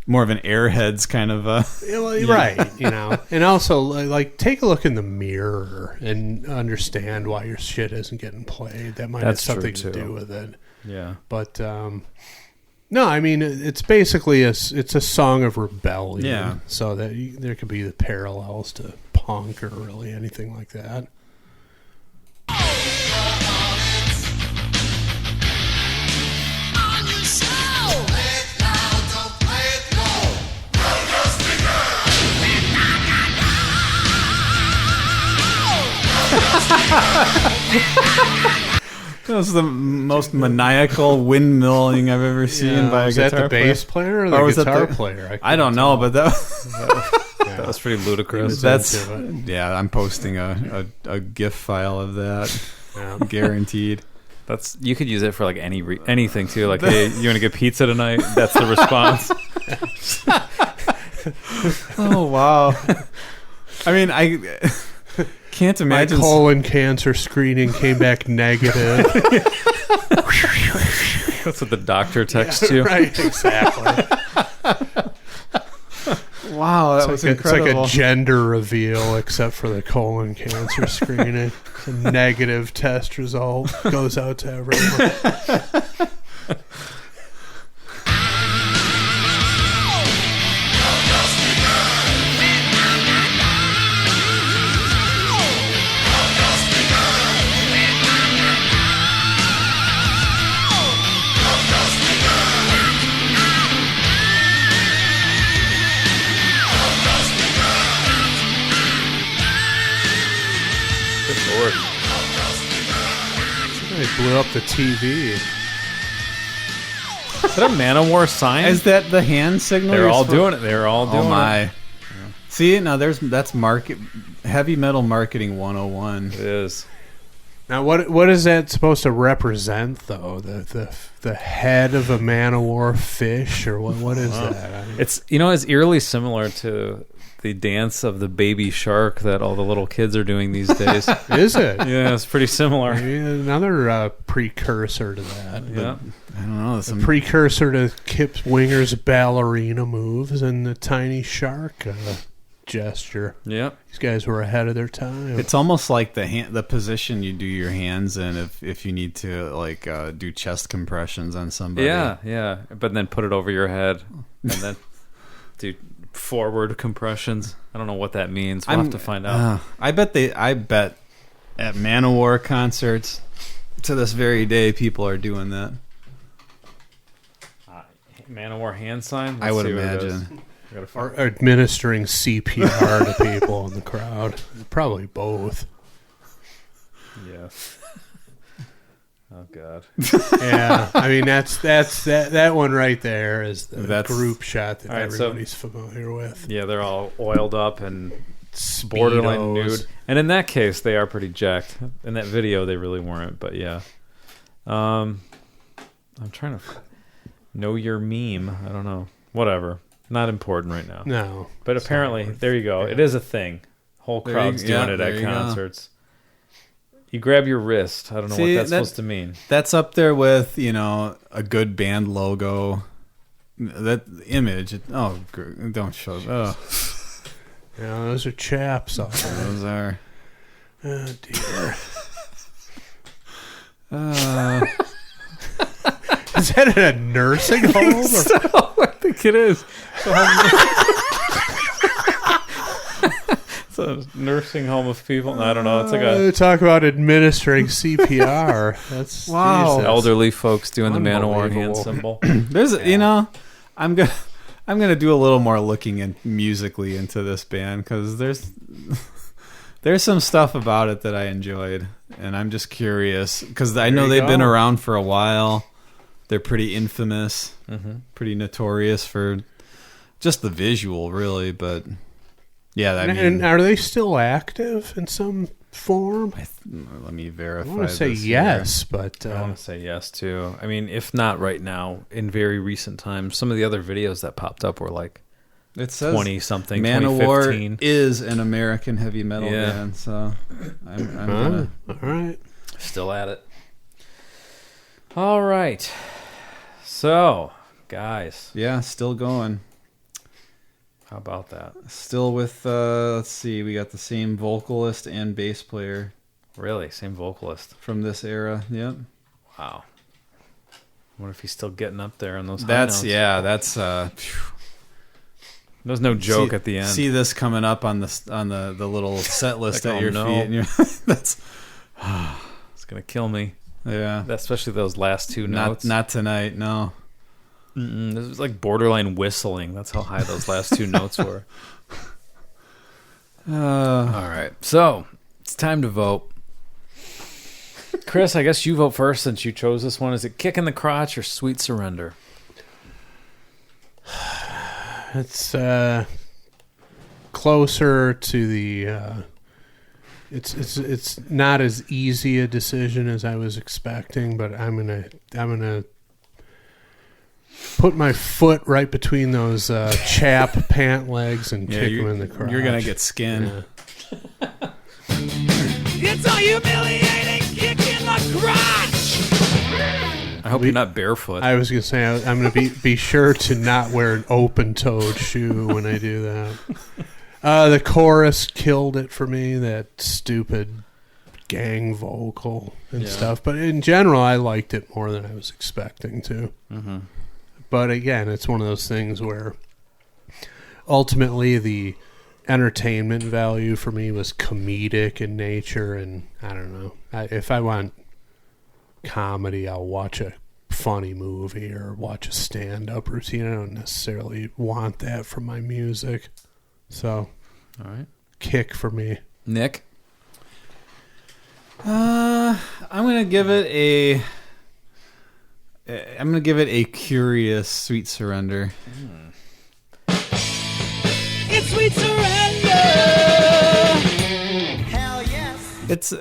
more of an Airheads kind of right, you know. And also, like, take a look in the mirror and understand why your shit isn't getting played. That might have something to do with it. Yeah. But no, I mean, it's basically it's a song of rebellion. Yeah. So that there could be the parallels to punk or really anything like that. That was the most maniacal windmilling I've ever seen by a was guitar that the bass player or the guitar player? I don't know, but that That was pretty ludicrous. I'm posting a GIF file of that, guaranteed. You could use it for like anything too. Like, hey, you want to get pizza tonight? That's the response. Oh wow! I mean, I can't imagine. My colon cancer screening came back negative. That's what the doctor texts you. Right, exactly. Wow, that was incredible. It's like a gender reveal, except for the colon cancer screening. A negative test result goes out to everyone. Lord. They blew up the TV. Is that a Manowar sign? Is that the hand signal? They're all doing it. They're all doing it. Oh my! See, now that's heavy metal marketing 101. It is. Now, what is that supposed to represent, though? The head of a Manowar fish, or what is that? I mean, it's eerily similar to the dance of the baby shark that all the little kids are doing these days. Is it? Yeah, it's pretty similar. Maybe another precursor to that. Yeah. I don't know. A precursor to Kip Winger's ballerina moves and the tiny shark gesture. Yeah. These guys were ahead of their time. It's almost like the position you do your hands in if you need to like do chest compressions on somebody. Yeah. But then put it over your head and then do forward compressions. I don't know what that means. We'll have to find out. I bet at Manowar concerts to this very day people are doing that. Manowar hand sign? I would imagine. Or administering CPR to people in the crowd. Probably both. Yeah. Oh God. Yeah, I mean that one right there is the group shot that everybody's familiar with. Yeah, they're all oiled up and borderline Speedos. nude. And in that case, they are pretty jacked. In that video, they really weren't. But yeah, I'm trying to know your meme. I don't know. Whatever. Not important right now. No. But apparently, there you go. It is a thing. Whole There crowd's you- doing yeah, it there at you go. concerts. You grab your wrist. I don't know See, what that's that- supposed to mean. That's up there with, a good band logo. That image. Don't show. Oh, Yeah, those are chaps. those are. Oh, dear. Is that in a nursing home? I think it is. It's a nursing home of people. No, I don't know. It's like a Talk about administering CPR. That's Wow. Jesus. elderly folks doing the Manowar hand Unbelievable. symbol. There's, I'm gonna do a little more looking in musically into this band because there's some stuff about it that I enjoyed, and I'm just curious because I know you they've been go. around for a while. They're pretty infamous, pretty notorious for just the visual, really. But yeah, I mean, And are they still active in some form? let me verify. I want to say this yes, but I want to say yes too. I mean, if not right now, in very recent times, some of the other videos that popped up were like here. It says 20 something, Manowar 2015. is an American heavy metal Yeah. band, so I'm gonna. all right. Still at it. All right. So, guys, Yeah, still going. how about that? Still with, let's see, we got the same vocalist and bass player Really, same vocalist. from this era. Yep. Wow. What if he's still getting up there on those high That's, notes? yeah, that's, phew. There's no joke See- at the end. See this coming up on the little set list Like, at oh, your no. feet. And you're, that's, It's going to kill me. yeah. Especially those last two Not, notes. not tonight, no. This was like borderline whistling. That's how high those last two notes were. All right. So, it's time to vote. Chris, I guess you vote first since you chose this one. Is it Kick in the Crotch or Sweet Surrender? It's closer to the. It's not as easy a decision as I was expecting, but I'm gonna put my foot right between those chap pant legs and kick them in the crotch. You're going to get skinned. Yeah. It's a humiliating kick in the crotch! I hope you're not barefoot. I was gonna say I'm gonna be sure to not wear an open-toed shoe when I do that. The chorus killed it for me. That stupid gang vocal and stuff. But in general, I liked it more than I was expecting to. Mm-hmm. But again, it's one of those things where ultimately the entertainment value for me was comedic in nature, and I don't know. If I want comedy, I'll watch a funny movie or watch a stand-up routine. I don't necessarily want that from my music. So, All right. Kick for me. Nick? I'm gonna give it a curious Sweet Surrender. It's sweet surrender! Hell yes! It's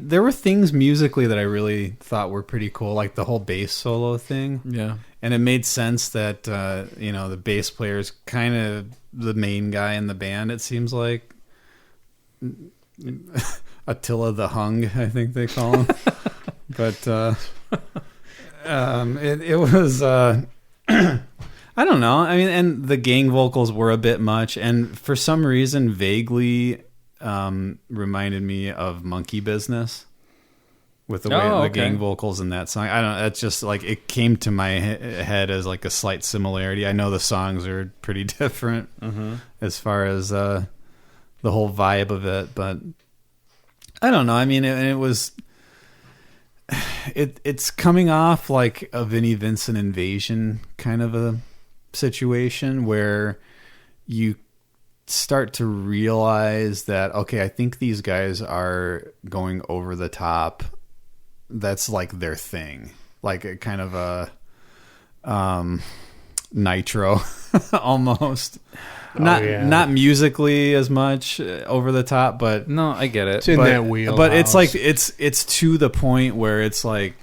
there were things musically that I really thought were pretty cool, like the whole bass solo thing. Yeah. And it made sense that the bass player is kind of the main guy in the band. It seems like Attila the Hung, I think they call him. But it was I don't know. I mean, and the gang vocals were a bit much, and for some reason, vaguely reminded me of Monkey Business. With the way the gang vocals in that song, I don't know. That's just like it came to my head as like a slight similarity. I know the songs are pretty different as far as the whole vibe of it, but I don't know. I mean, it was it's coming off like a Vinnie Vincent Invasion kind of a situation where you start to realize that okay, I think these guys are going over the top. That's like their thing, like a kind of a Nitro, almost. Not musically as much over the top, but no, I get it. It's in that wheel. But it's like it's to the point where it's like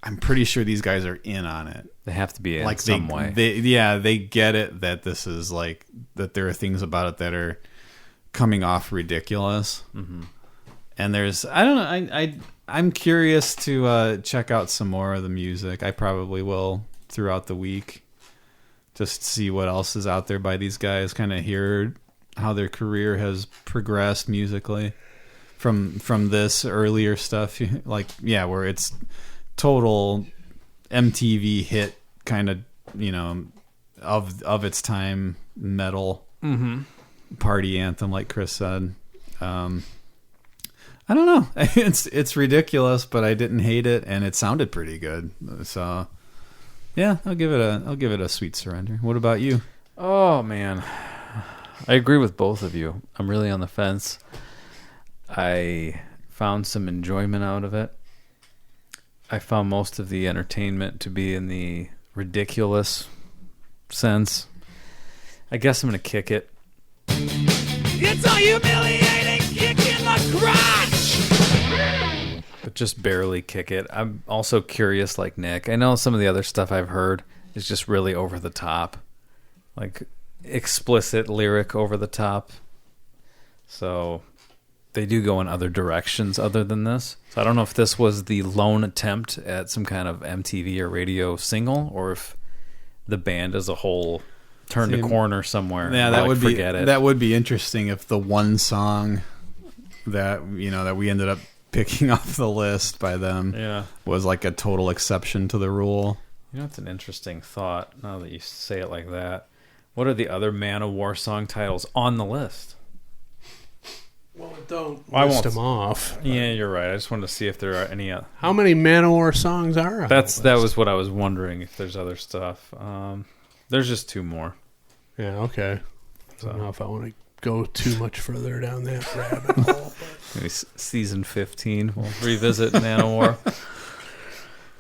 I'm pretty sure these guys are in on it. They have to be in like some way. They get it that this is like that there are things about it that are coming off ridiculous. Mm-hmm. And there's I don't know I'm curious to check out some more of the music. I probably will throughout the week. Just see what else is out there by these guys. Kind of hear how their career has progressed musically from this earlier stuff. Like where it's total MTV hit kind of of its time metal party anthem, like Chris said. I don't know. It's ridiculous, but I didn't hate it, and it sounded pretty good. So. Yeah, I'll give it a sweet surrender. What about you? Oh man, I agree with both of you. I'm really on the fence. I found some enjoyment out of it. I found most of the entertainment to be in the ridiculous sense. I guess I'm gonna kick it. It's a humiliating kick in the crotch. But just barely kick it. I'm also curious like Nick. I know some of the other stuff I've heard is just really over the top. Like explicit lyric over the top. So they do go in other directions other than this. So I don't know if this was the lone attempt at some kind of MTV or radio single or if the band as a whole turned a corner somewhere. Yeah, that would forget it. That would be interesting if the one song that that we ended up picking off the list by them was like a total exception to the rule. It's an interesting thought now that you say it like that. What are the other Manowar song titles on the list? Well, don't list them off. Yeah, you're right. I just wanted to see if there are any. How many Manowar songs are on that was what I was wondering, if there's other stuff. There's just 2 more. Yeah, okay. I don't know if I want to go too much further down that rabbit hole. Maybe season 15 we'll revisit Manowar.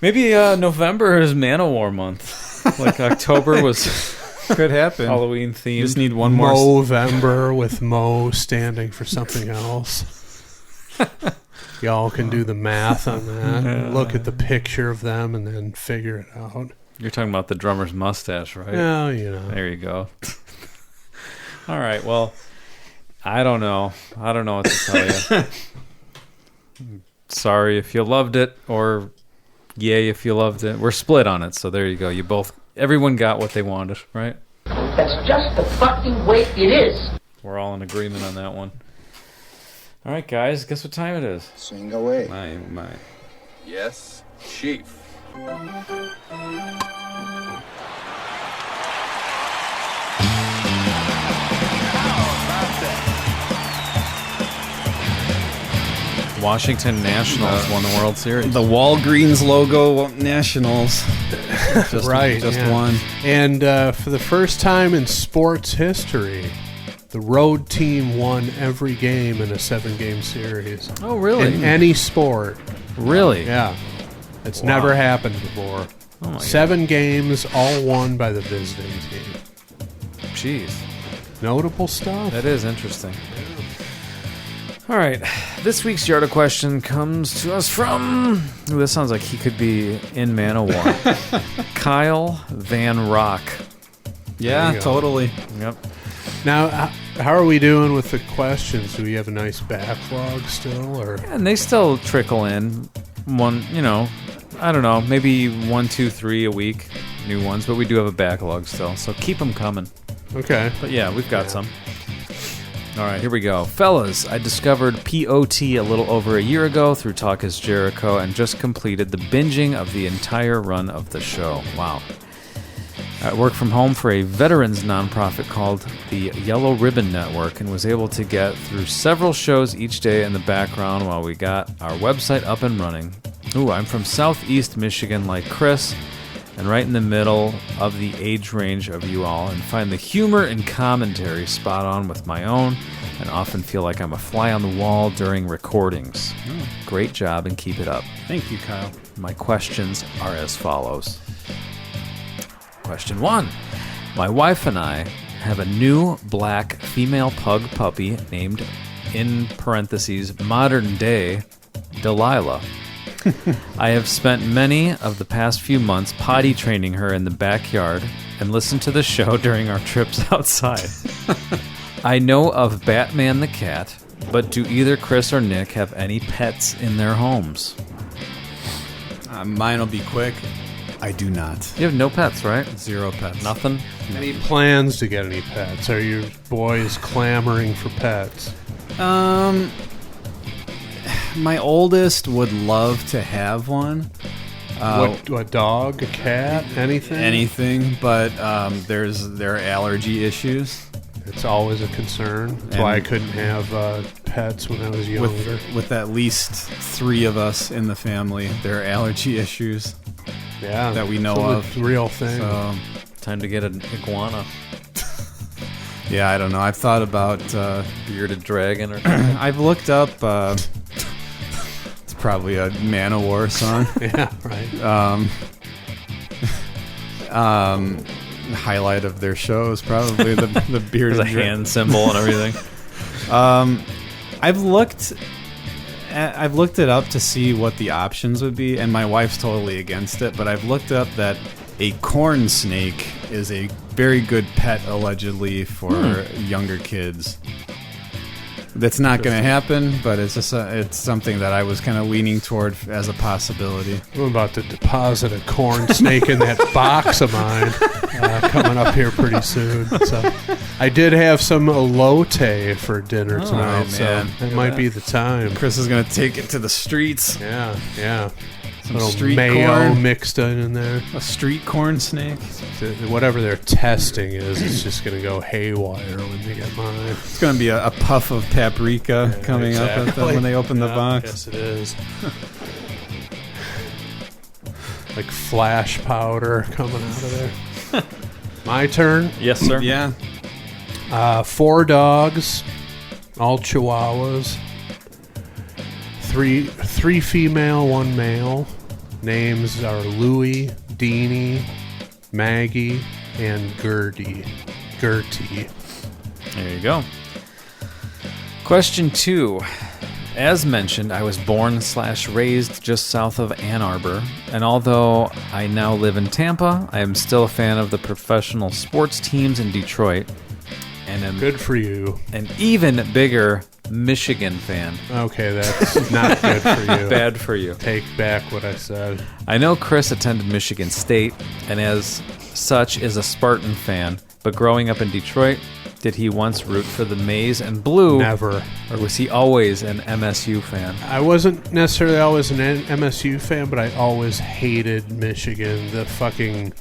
Maybe November is Manowar month. Like October was could happen. Halloween themed. Just need one more Movember with Mo standing for something else. Y'all can do the math on that. Yeah. Look at the picture of them and then figure it out. You're talking about the drummer's mustache, right? Yeah, There you go. All right, well, I don't know. I don't know what to tell you. Sorry if you loved it, or yay if you loved it. We're split on it, so there you go. Everyone got what they wanted, right? That's just the fucking way it is. We're all in agreement on that one. All right, guys, guess what time it is? Sing away. My. Yes, Chief. Washington Nationals won the World Series. The Walgreens logo Nationals. Just one. And for the first time in sports history, the road team won every game in a 7-game series. Oh, really? In any sport. Really? Yeah. It's never happened before. Oh my 7 games, all won by the visiting team. Jeez. Notable stuff. That is interesting. All right. This week's Yarda question comes to us from... Ooh, this sounds like he could be in Manowar. Kyle Van Rock. Yeah, totally. Yep. Now, how are we doing with the questions? Do we have a nice backlog still? Or? Yeah, and they still trickle in. One, I don't know, maybe 1, 2, 3 a week, new ones, but we do have a backlog still, so keep them coming. Okay. But yeah, we've got some. All right, here we go. Fellas, I discovered POT a little over a year ago through Talk is Jericho and just completed the binging of the entire run of the show. Wow. I work from home for a veterans nonprofit called the Yellow Ribbon Network and was able to get through several shows each day in the background while we got our website up and running. Ooh, I'm from Southeast Michigan like Chris, and right in the middle of the age range of you all, and find the humor and commentary spot on with my own, and often feel like I'm a fly on the wall during recordings. Great job and keep it up. Thank you, Kyle. My questions are as follows. Question 1. My wife and I have a new black female pug puppy named, in parentheses, modern day, Delilah. I have spent many of the past few months potty training her in the backyard and listened to the show during our trips outside. I know of Batman the cat, but do either Chris or Nick have any pets in their homes? Mine will be quick. I do not. You have no pets, right? 0 pets. Nothing? Any plans to get any pets? Are your boys clamoring for pets? My oldest would love to have one. What, a dog, a cat, anything? Anything, but there are allergy issues. It's always a concern. That's why I couldn't have pets when I was younger. With at least 3 of us in the family, there are allergy issues. Yeah, that we know of. Real thing. So, time to get an iguana. Yeah, I don't know. I've thought about bearded dragon or something. I've looked up. It's probably a Manowar song. Yeah, right. Highlight of their show is probably the bearded dragon. There's a hand symbol and everything. I've looked it up to see what the options would be, and my wife's totally against it, but I've looked up that a corn snake is a very good pet, allegedly, for younger kids. That's not going to happen, but it's just it's something that I was kind of leaning toward as a possibility. I'm about to deposit a corn snake in that box of mine coming up here pretty soon. So I did have some elote for dinner tonight, so it might be the time. Chris is going to take it to the streets. Yeah. Some little street mayo corn mixed in there. A street corn snake. Whatever their testing is, it's just going to go haywire when they get mine. It's going to be a puff of paprika coming up at them when they open the box. Yes, it is. Like flash powder coming out of there. My turn? Yes, sir. Yeah. 4 dogs, all Chihuahuas. Three female, 1 male. Names are Louie, Deanie, Maggie, and Gertie. There you go. Question 2. As mentioned, I was born/raised just south of Ann Arbor, and although I now live in Tampa, I am still a fan of the professional sports teams in Detroit, and am good for you. An even bigger Michigan fan. Okay, that's not good for you. Bad for you. Take back what I said. I know Chris attended Michigan State, and as such is a Spartan fan, but growing up in Detroit, did he once root for the Maize and Blue? Never. Or was he always an MSU fan? I wasn't necessarily always an MSU fan, but I always hated Michigan. The fucking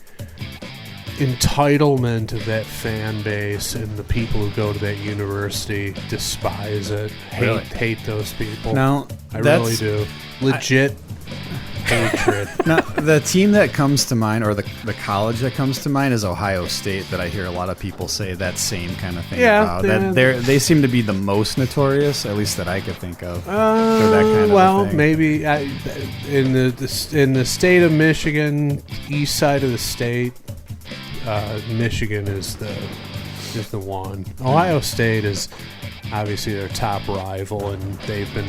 entitlement of that fan base and the people who go to that university despise it. Hate those people. No, I really do. Legit hatred. Now, the team that comes to mind, or the college that comes to mind, is Ohio State. That I hear a lot of people say that same kind of thing about. They seem to be the most notorious, at least that I could think of. For that kind of thing. Maybe in the state of Michigan, east side of the state, Michigan is the one. Ohio State is obviously their top rival, and they've been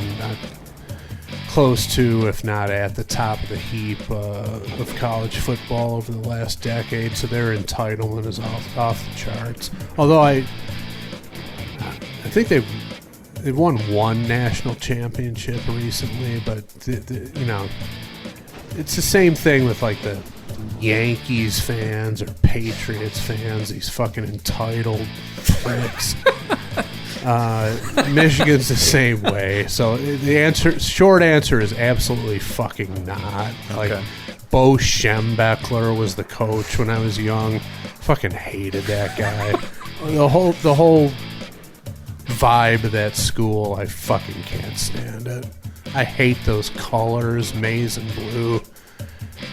close to, if not at the top of the heap of college football over the last decade. So their entitlement is off the charts. Although I think they've won 1 national championship recently, but it's the same thing with like the Yankees fans or Patriots fans, these fucking entitled pricks. Michigan's the same way. So the short answer is absolutely fucking not. Like, Bo Schembechler was the coach when I was young. Fucking hated that guy. The whole vibe of that school, I fucking can't stand it. I hate those colors, maize and blue.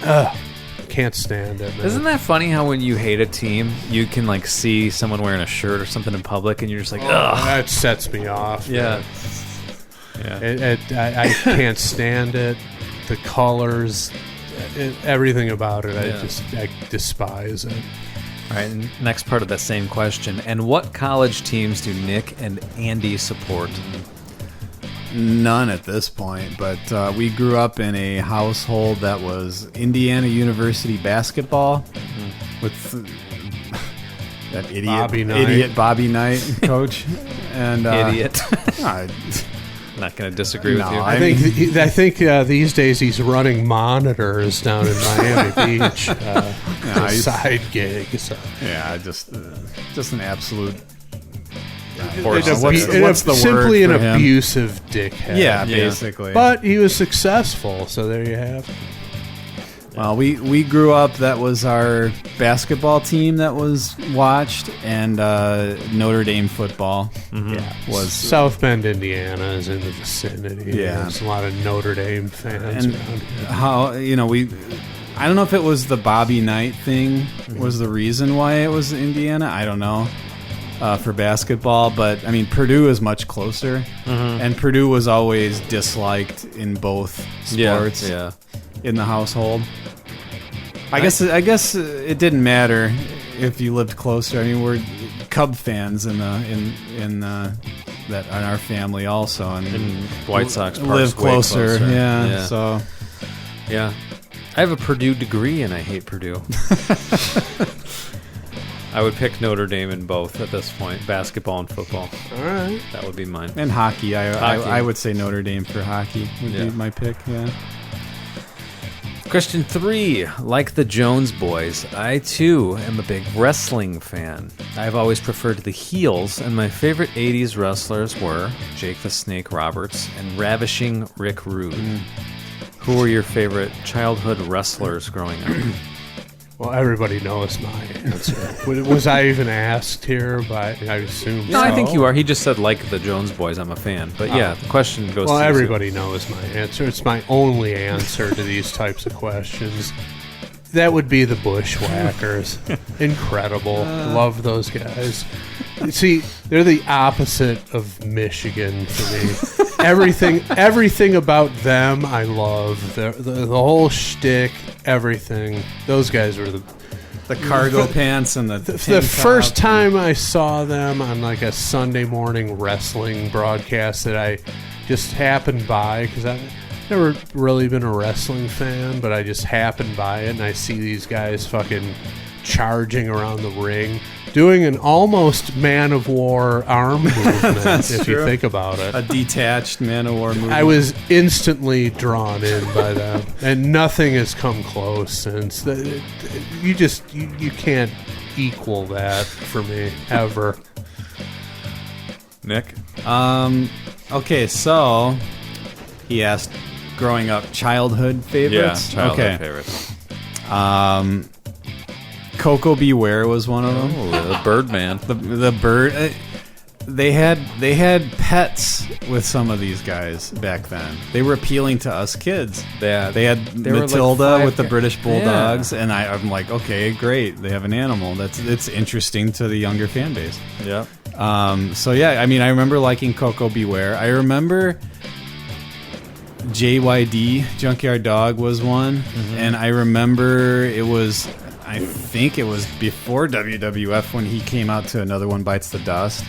Ugh. Can't stand it, man. Isn't that funny how when you hate a team, you can like see someone wearing a shirt or something in public, and you're just like, ugh. That sets me off. Yeah. I can't stand it. The colors. everything about it. I despise it. All right, and next part of that same question. And what college teams do Nick and Andy support? None at this point, but we grew up in a household that was Indiana University basketball with that idiot Bobby Knight coach, and Idiot. I- Not going to disagree with you. I think these days he's running monitors down in Miami Beach. Side gig. So. Yeah, just an absolute. What's the word simply an for him? abusive dickhead. Yeah, basically. But he was successful, so there you have it. Well, we grew up. That was our basketball team that was watched, and Notre Dame football was South Bend, Indiana, is in the vicinity. Yeah. There's a lot of Notre Dame fans and around here. how I don't know if it was the Bobby Knight thing was the reason why it was Indiana. I don't know for basketball, but I mean Purdue is much closer, and Purdue was always disliked in both sports. Yeah. In the household. I guess it didn't matter if you lived closer. I mean, we're Cub fans in our family also, and White Sox live closer. Yeah. So yeah, I have a Purdue degree and I hate Purdue. I would pick Notre Dame in both at this point, basketball and football. All right, that would be mine. And hockey. I would say Notre Dame for hockey would be my pick. Yeah. Question 3. Like the Jones Boys, I too am a big wrestling fan. I've always preferred the heels, and my favorite 80s wrestlers were Jake the Snake Roberts and Ravishing Rick Rude. Who were your favorite childhood wrestlers growing up? Well, everybody knows my answer. Was I even asked here? But I assume. No, I think you are. He just said like the Jones Boys. I'm a fan, but yeah, the question goes. Well, to everybody knows my answer. It's my only answer to these types of questions. That would be the Bushwhackers. Incredible. Love those guys. See, they're the opposite of Michigan for me. Everything about them I love. The whole shtick, everything. Those guys were the cargo pants and the first time I saw them on like a Sunday morning wrestling broadcast that I just happened by, because I've never really been a wrestling fan, but I just happened by it and I see these guys fucking charging around the ring, doing an almost Manowar arm movement, if you think about it. A detached Manowar movement. I was instantly drawn in by them, and nothing has come close since. You can't equal that for me, ever. Nick? Okay, so he asked growing up childhood favorites? Yeah, childhood favorites. Coco Beware was one of them. Oh, the Birdman. The bird. They had pets with some of these guys back then. They were appealing to us kids. They had Matilda with the British Bulldogs, and I'm like, okay, great. They have an animal. It's interesting to the younger fan base. Yeah. So yeah, I mean, I remember liking Coco Beware. I remember JYD, Junkyard Dog, was one, and I remember I think it was before WWF when he came out to Another One Bites the Dust,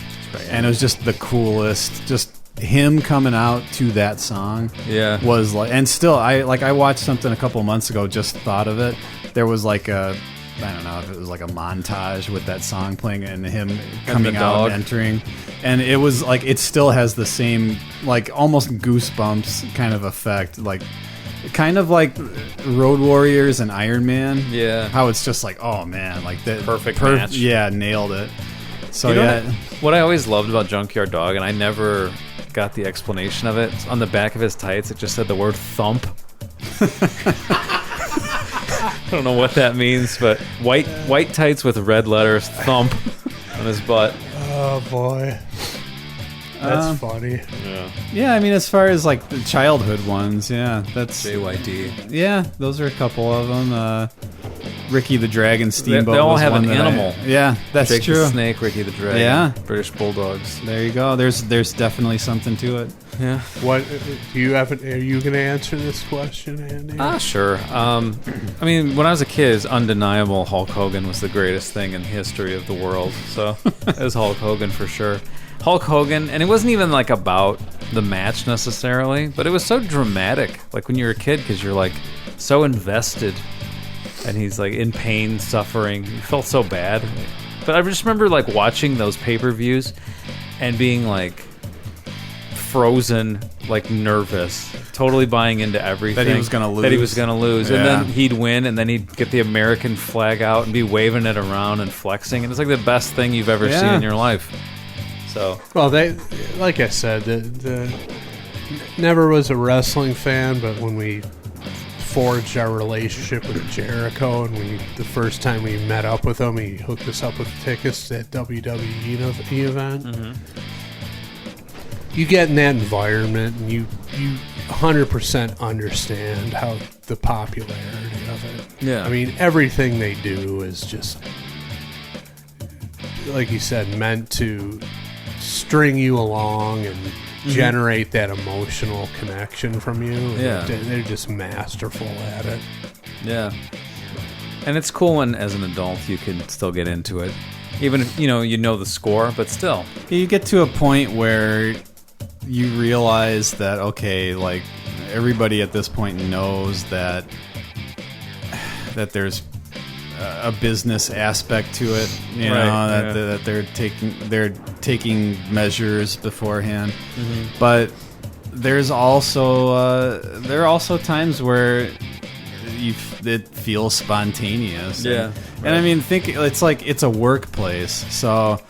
and it was just the coolest. Just him coming out to that song, was like, and still, I watched something a couple months ago. Just thought of it. There was like I don't know if it was like a montage with that song playing and him coming out and entering, and it was like it still has the same like almost goosebumps kind of effect, like. Kind of like Road Warriors and Iron Man. Yeah. How it's just like, oh man, like the perfect match. Yeah, nailed it. So what I always loved about Junkyard Dog, and I never got the explanation of it, on the back of his tights it just said the word thump. I don't know what that means, but white tights with red letters, thump, on his butt. Oh boy. That's funny. Yeah, I mean, as far as like the childhood ones, that's JYD. Yeah, those are a couple of them. Ricky the Dragon Steamboat. They all was have one an that animal. Yeah, that's Jake true. the Snake, Ricky the Dragon. Yeah. British Bulldogs. There you go. There's definitely something to it. Yeah. What do you have? Are you going to answer this question, Andy? Sure. I mean, when I was a kid, it's undeniable Hulk Hogan was the greatest thing in the history of the world. So it was Hulk Hogan for sure. Hulk Hogan, and it wasn't even like about the match necessarily, but it was so dramatic. Like when you were a kid, because you're like so invested, and he's like in pain, suffering. You felt so bad. But I just remember like watching those pay-per-views and being like frozen, like nervous, totally buying into everything That he was gonna lose. and Yeah. then he'd win, and then he'd get the American flag out and be waving it around and flexing, and it's like the best thing you've ever seen in your life. So, well, they, like I said, the never was a wrestling fan, but when we forged our relationship with Jericho, and the first time we met up with him, he hooked us up with tickets to that WWE event. Mm-hmm. You get in that environment, and you 100% understand how the popularity of it. Yeah. I mean, everything they do is just, like you said, meant to string you along and generate that emotional connection from you. Yeah. They're just masterful at it. yeah. And it's cool when, as an adult, you can still get into it. Even if, you know the score, but still. You get to a point where you realize that, okay, like, everybody at this point knows that there's a business aspect to it, you know, that they're taking measures beforehand. But there are also times where it feels spontaneous. Yeah. And I mean, it's like it's a workplace, so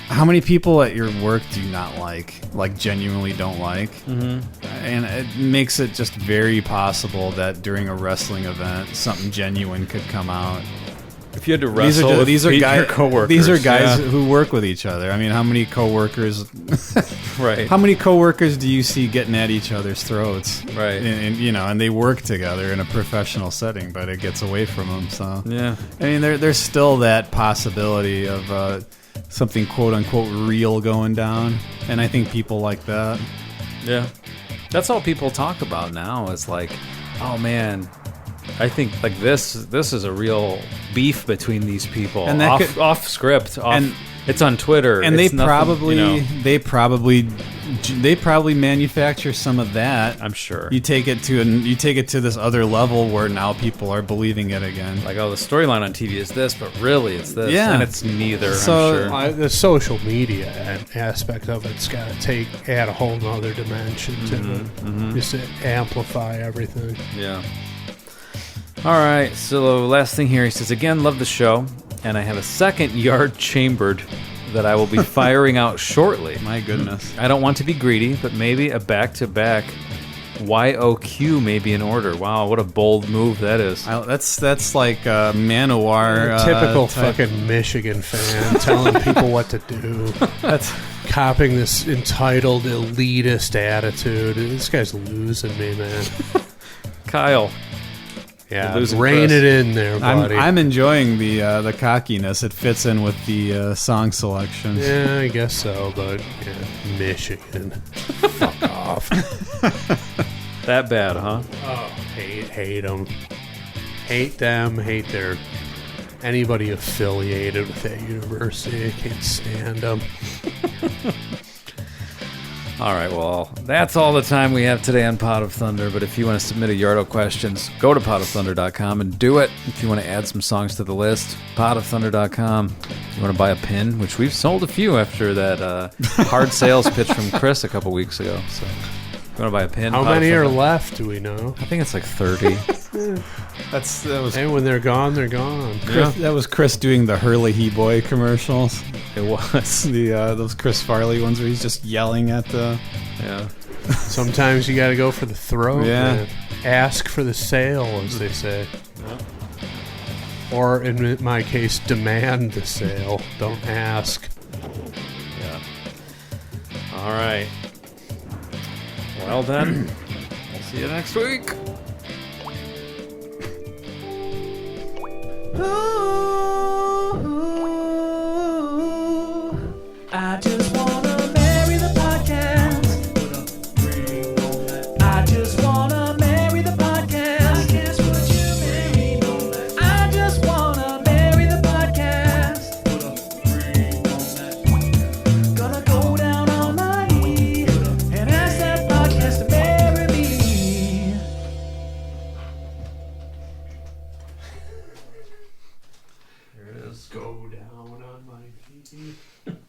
how many people at your work do you not like genuinely don't like? And it makes it just very possible that during a wrestling event, something genuine could come out. If you had to wrestle with your coworkers. These are guys who work with each other. I mean, how many coworkers? Right. How many coworkers do you see getting at each other's throats? Right. And they work together in a professional setting, but it gets away from them. So Yeah. I mean, there's still that possibility of something quote unquote real going down, and I think people like that. Yeah. That's all people talk about now is like, oh man, I think like this is a real beef between these people. And that off script. and it's on Twitter. And it's they nothing, they probably manufacture some of that. I'm sure. You take it to this other level where now people are believing it again. Like, oh, the storyline on TV is this, but really it's this. Yeah. And it's neither, So, I'm sure. The social media aspect of it's got to add a whole nother dimension to it, just to amplify everything. Yeah. All right, so last thing here, he says, again, love the show, and I have a second yard chambered that I will be firing out shortly. My goodness. I don't want to be greedy, but maybe a back-to-back YOQ may be in order. Wow, what a bold move that is. That's like Manowar. Typical type. fucking Michigan fan telling people what to do. That's copying this entitled elitist attitude. This guy's losing me, man. Kyle. Yeah, losing rein Chris. it in there, buddy. I'm enjoying the cockiness. It fits in with the song selection. Yeah, I guess so, but yeah, Michigan. Fuck off. That bad, huh? Oh, hate them. Hate them, hate anybody affiliated with that university. I can't stand them. All right, well, that's all the time we have today on Pot of Thunder. But if you want to submit a Yardo questions, go to potofthunder.com and do it. If you want to add some songs to the list, potofthunder.com. If you want to buy a pin, which we've sold a few after that hard sales pitch from Chris a couple weeks ago. So if you want to buy a pin, How many are left, do we know? I think it's like 30. That was. And when they're gone, they're gone. Chris, that was Chris doing the Hurley He Boy commercials. It was. Those Chris Farley ones where he's just yelling at the. Yeah. Sometimes you got to go for the throat. Yeah. Man. Ask for the sale, as they say. Yeah. Or in my case, demand the sale. Don't ask. Yeah. All right. Well then, we'll see you next week. I just wanna marry the podcast. I just wanna marry the podcast. I just wanna marry the podcast. Gonna go down on my knee and ask that podcast to marry me. There it is. Go down on my knee.